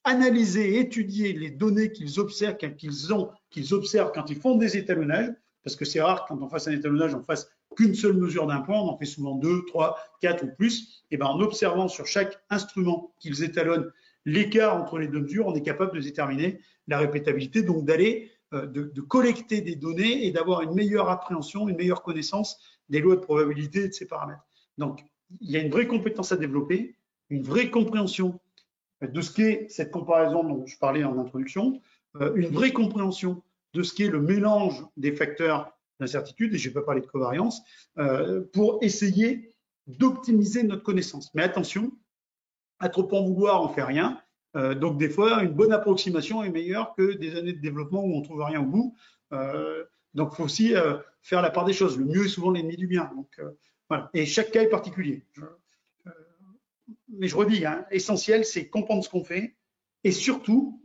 analyser et étudier les données qu'ils observent quand ils font des étalonnages, parce que c'est rare quand on fasse un étalonnage, on fasse qu'une seule mesure d'un point, on en fait souvent 2, 3, 4 ou plus, et ben en observant sur chaque instrument qu'ils étalonnent l'écart entre les deux mesures, on est capable de déterminer la répétabilité, donc d'aller de collecter des données et d'avoir une meilleure appréhension, une meilleure connaissance des lois de probabilité et de ces paramètres. Donc, il y a une vraie compétence à développer, une vraie compréhension de ce qu'est cette comparaison dont je parlais en introduction, une vraie compréhension de ce qu'est le mélange des facteurs d'incertitude, et je ne vais pas parler de covariance, pour essayer d'optimiser notre connaissance. Mais attention, à trop en vouloir, on ne fait rien. Donc, des fois, une bonne approximation est meilleure que des années de développement où on ne trouve rien au bout. Donc, il faut aussi faire la part des choses. Le mieux est souvent l'ennemi du bien. Donc, voilà. Et chaque cas est particulier. Mais je redis, essentiel, c'est comprendre ce qu'on fait et surtout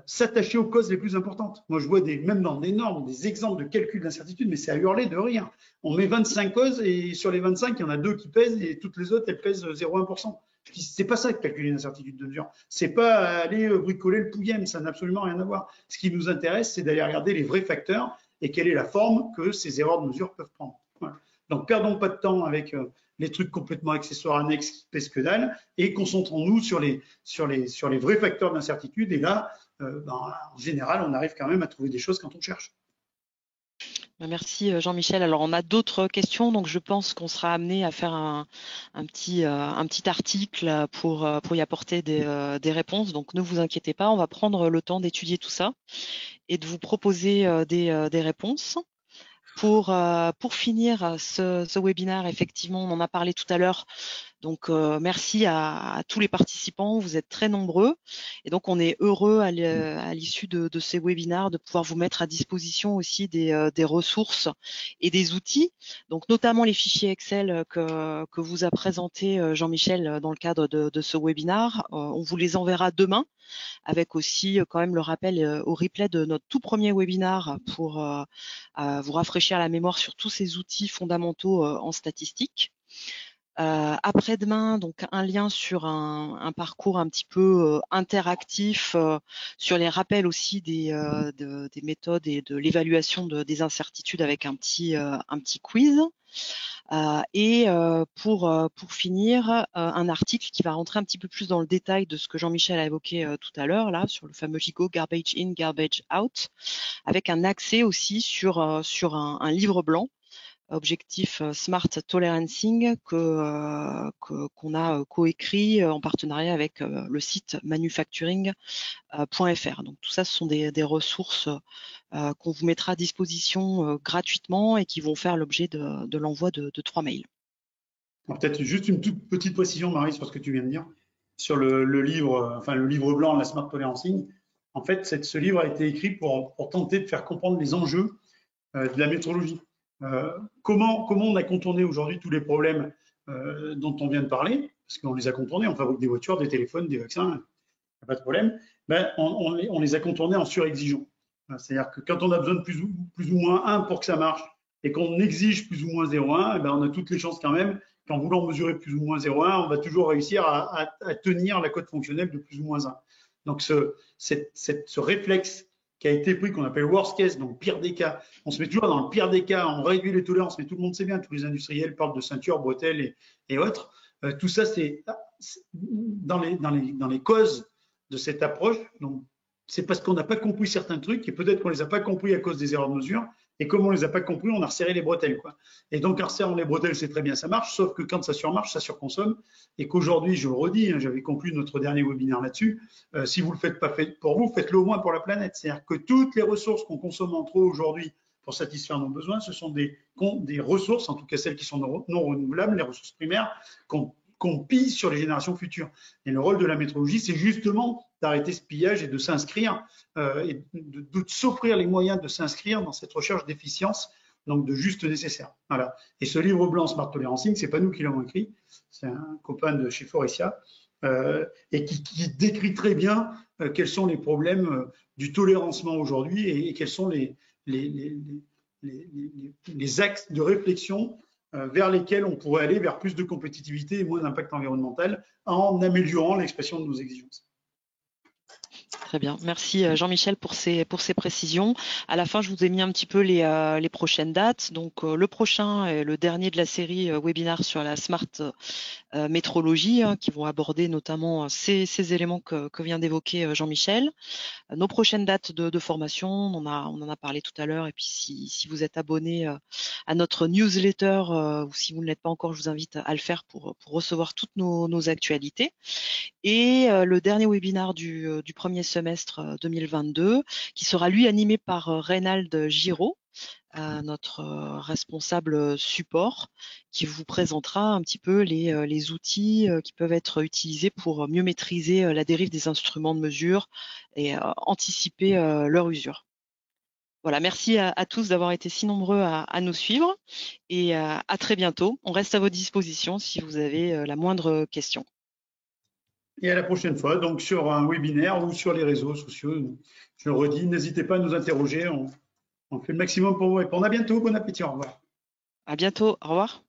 s'attacher aux causes les plus importantes. Moi, je vois même dans des normes, des exemples de calcul d'incertitude, mais c'est à hurler de rire. On met 25 causes et sur les 25, il y en a 2 qui pèsent et toutes les autres, elles pèsent 0,1%. C'est pas ça que calculer une incertitude de mesure. C'est pas aller bricoler le pouillem, ça n'a absolument rien à voir. Ce qui nous intéresse, c'est d'aller regarder les vrais facteurs et quelle est la forme que ces erreurs de mesure peuvent prendre. Voilà. Donc, perdons pas de temps avec les trucs complètement accessoires annexes qui pèsent que dalle et concentrons-nous sur les vrais facteurs d'incertitude. Et là, en général, on arrive quand même à trouver des choses quand on cherche. Merci Jean-Michel. Alors on a d'autres questions, donc je pense qu'on sera amené à faire un petit article pour y apporter des réponses. Donc ne vous inquiétez pas, on va prendre le temps d'étudier tout ça et de vous proposer des réponses. Pour finir ce webinaire, effectivement, on en a parlé tout à l'heure. Donc, merci à tous les participants. Vous êtes très nombreux. Et donc, on est heureux à l'issue de ces webinaires de pouvoir vous mettre à disposition aussi des ressources et des outils. Donc, notamment les fichiers Excel que vous a présenté Jean-Michel dans le cadre de ce webinaire. On vous les enverra demain, avec aussi quand même le rappel au replay de notre tout premier webinaire pour vous rafraîchir la mémoire sur tous ces outils fondamentaux en statistique. Après-demain, donc un lien sur un parcours un petit peu interactif sur les rappels aussi des méthodes et de l'évaluation des incertitudes avec un petit quiz. Pour finir, un article qui va rentrer un petit peu plus dans le détail de ce que Jean-Michel a évoqué tout à l'heure, là, sur le fameux GIGO, Garbage In, Garbage Out, avec un accès aussi sur un livre blanc, Objectif Smart Tolerancing, qu'on a coécrit en partenariat avec le site manufacturing.fr. Donc tout ça, ce sont des ressources qu'on vous mettra à disposition gratuitement et qui vont faire l'objet de l'envoi de 3 mails. Peut-être juste une toute petite précision, Marie, sur ce que tu viens de dire, sur le livre, le livre blanc de la Smart Tolerancing. En fait, ce livre a été écrit pour tenter de faire comprendre les enjeux de la métrologie. Comment on a contourné aujourd'hui tous les problèmes dont on vient de parler, parce qu'on les a contournés, on fabrique des voitures, des téléphones, des vaccins, pas de problème, ben, on les a contournés en surexigeant. C'est-à-dire que quand on a besoin de plus ou moins 1 pour que ça marche et qu'on exige plus ou moins 0,1, ben, on a toutes les chances quand même qu'en voulant mesurer plus ou moins 0,1, on va toujours réussir à tenir la cote fonctionnelle de plus ou moins 1. Donc ce réflexe qui a été pris, qu'on appelle worst case, donc pire des cas, on se met toujours dans le pire des cas, on réduit les tolérances, mais tout le monde sait bien, tous les industriels parlent de ceinture, bretelles et autres. Tout ça, c'est dans les causes de cette approche. Donc, c'est parce qu'on n'a pas compris certains trucs et peut-être qu'on les a pas compris à cause des erreurs de mesure. Et comme on les a pas compris, on a resserré les bretelles, quoi. Et donc, en resserrant les bretelles, c'est très bien, ça marche, sauf que quand ça surmarche, ça surconsomme. Et qu'aujourd'hui, je le redis, hein, j'avais conclu notre dernier webinaire là-dessus, si vous le faites pas pour vous, faites-le au moins pour la planète. C'est-à-dire que toutes les ressources qu'on consomme en trop aujourd'hui pour satisfaire nos besoins, ce sont des ressources, en tout cas celles qui sont non renouvelables, les ressources primaires, qu'on pille sur les générations futures. Et le rôle de la métrologie, c'est justement d'arrêter ce pillage et de s'inscrire, et de s'offrir les moyens de s'inscrire dans cette recherche d'efficience, donc de juste nécessaire. Voilà. Et ce livre blanc Smart Tolerancing, c'est pas nous qui l'avons écrit, c'est un copain de chez Forestia, et qui décrit très bien quels sont les problèmes du tolérancement aujourd'hui et quels sont les axes de réflexion vers lesquels on pourrait aller vers plus de compétitivité et moins d'impact environnemental en améliorant l'expression de nos exigences. Très bien. Merci Jean-Michel pour ces précisions. À la fin, je vous ai mis un petit peu les prochaines dates. Donc, le prochain est le dernier de la série webinaire sur la smart métrologie, hein, qui vont aborder notamment ces éléments que vient d'évoquer Jean-Michel. Nos prochaines dates de formation, on en a parlé tout à l'heure. Et puis, si vous êtes abonné à notre newsletter ou si vous ne l'êtes pas encore, je vous invite à le faire pour recevoir toutes nos actualités. Et le dernier webinaire du premier semestre 2022, qui sera lui animé par Reynald Giraud, notre responsable support, qui vous présentera un petit peu les outils qui peuvent être utilisés pour mieux maîtriser la dérive des instruments de mesure et anticiper leur usure. Voilà, merci à tous d'avoir été si nombreux à nous suivre et à très bientôt. On reste à votre disposition si vous avez la moindre question. Et à la prochaine fois, donc sur un webinaire ou sur les réseaux sociaux. Je le redis, n'hésitez pas à nous interroger. On fait le maximum pour vous répondre. À bientôt, bon appétit, au revoir. À bientôt, au revoir.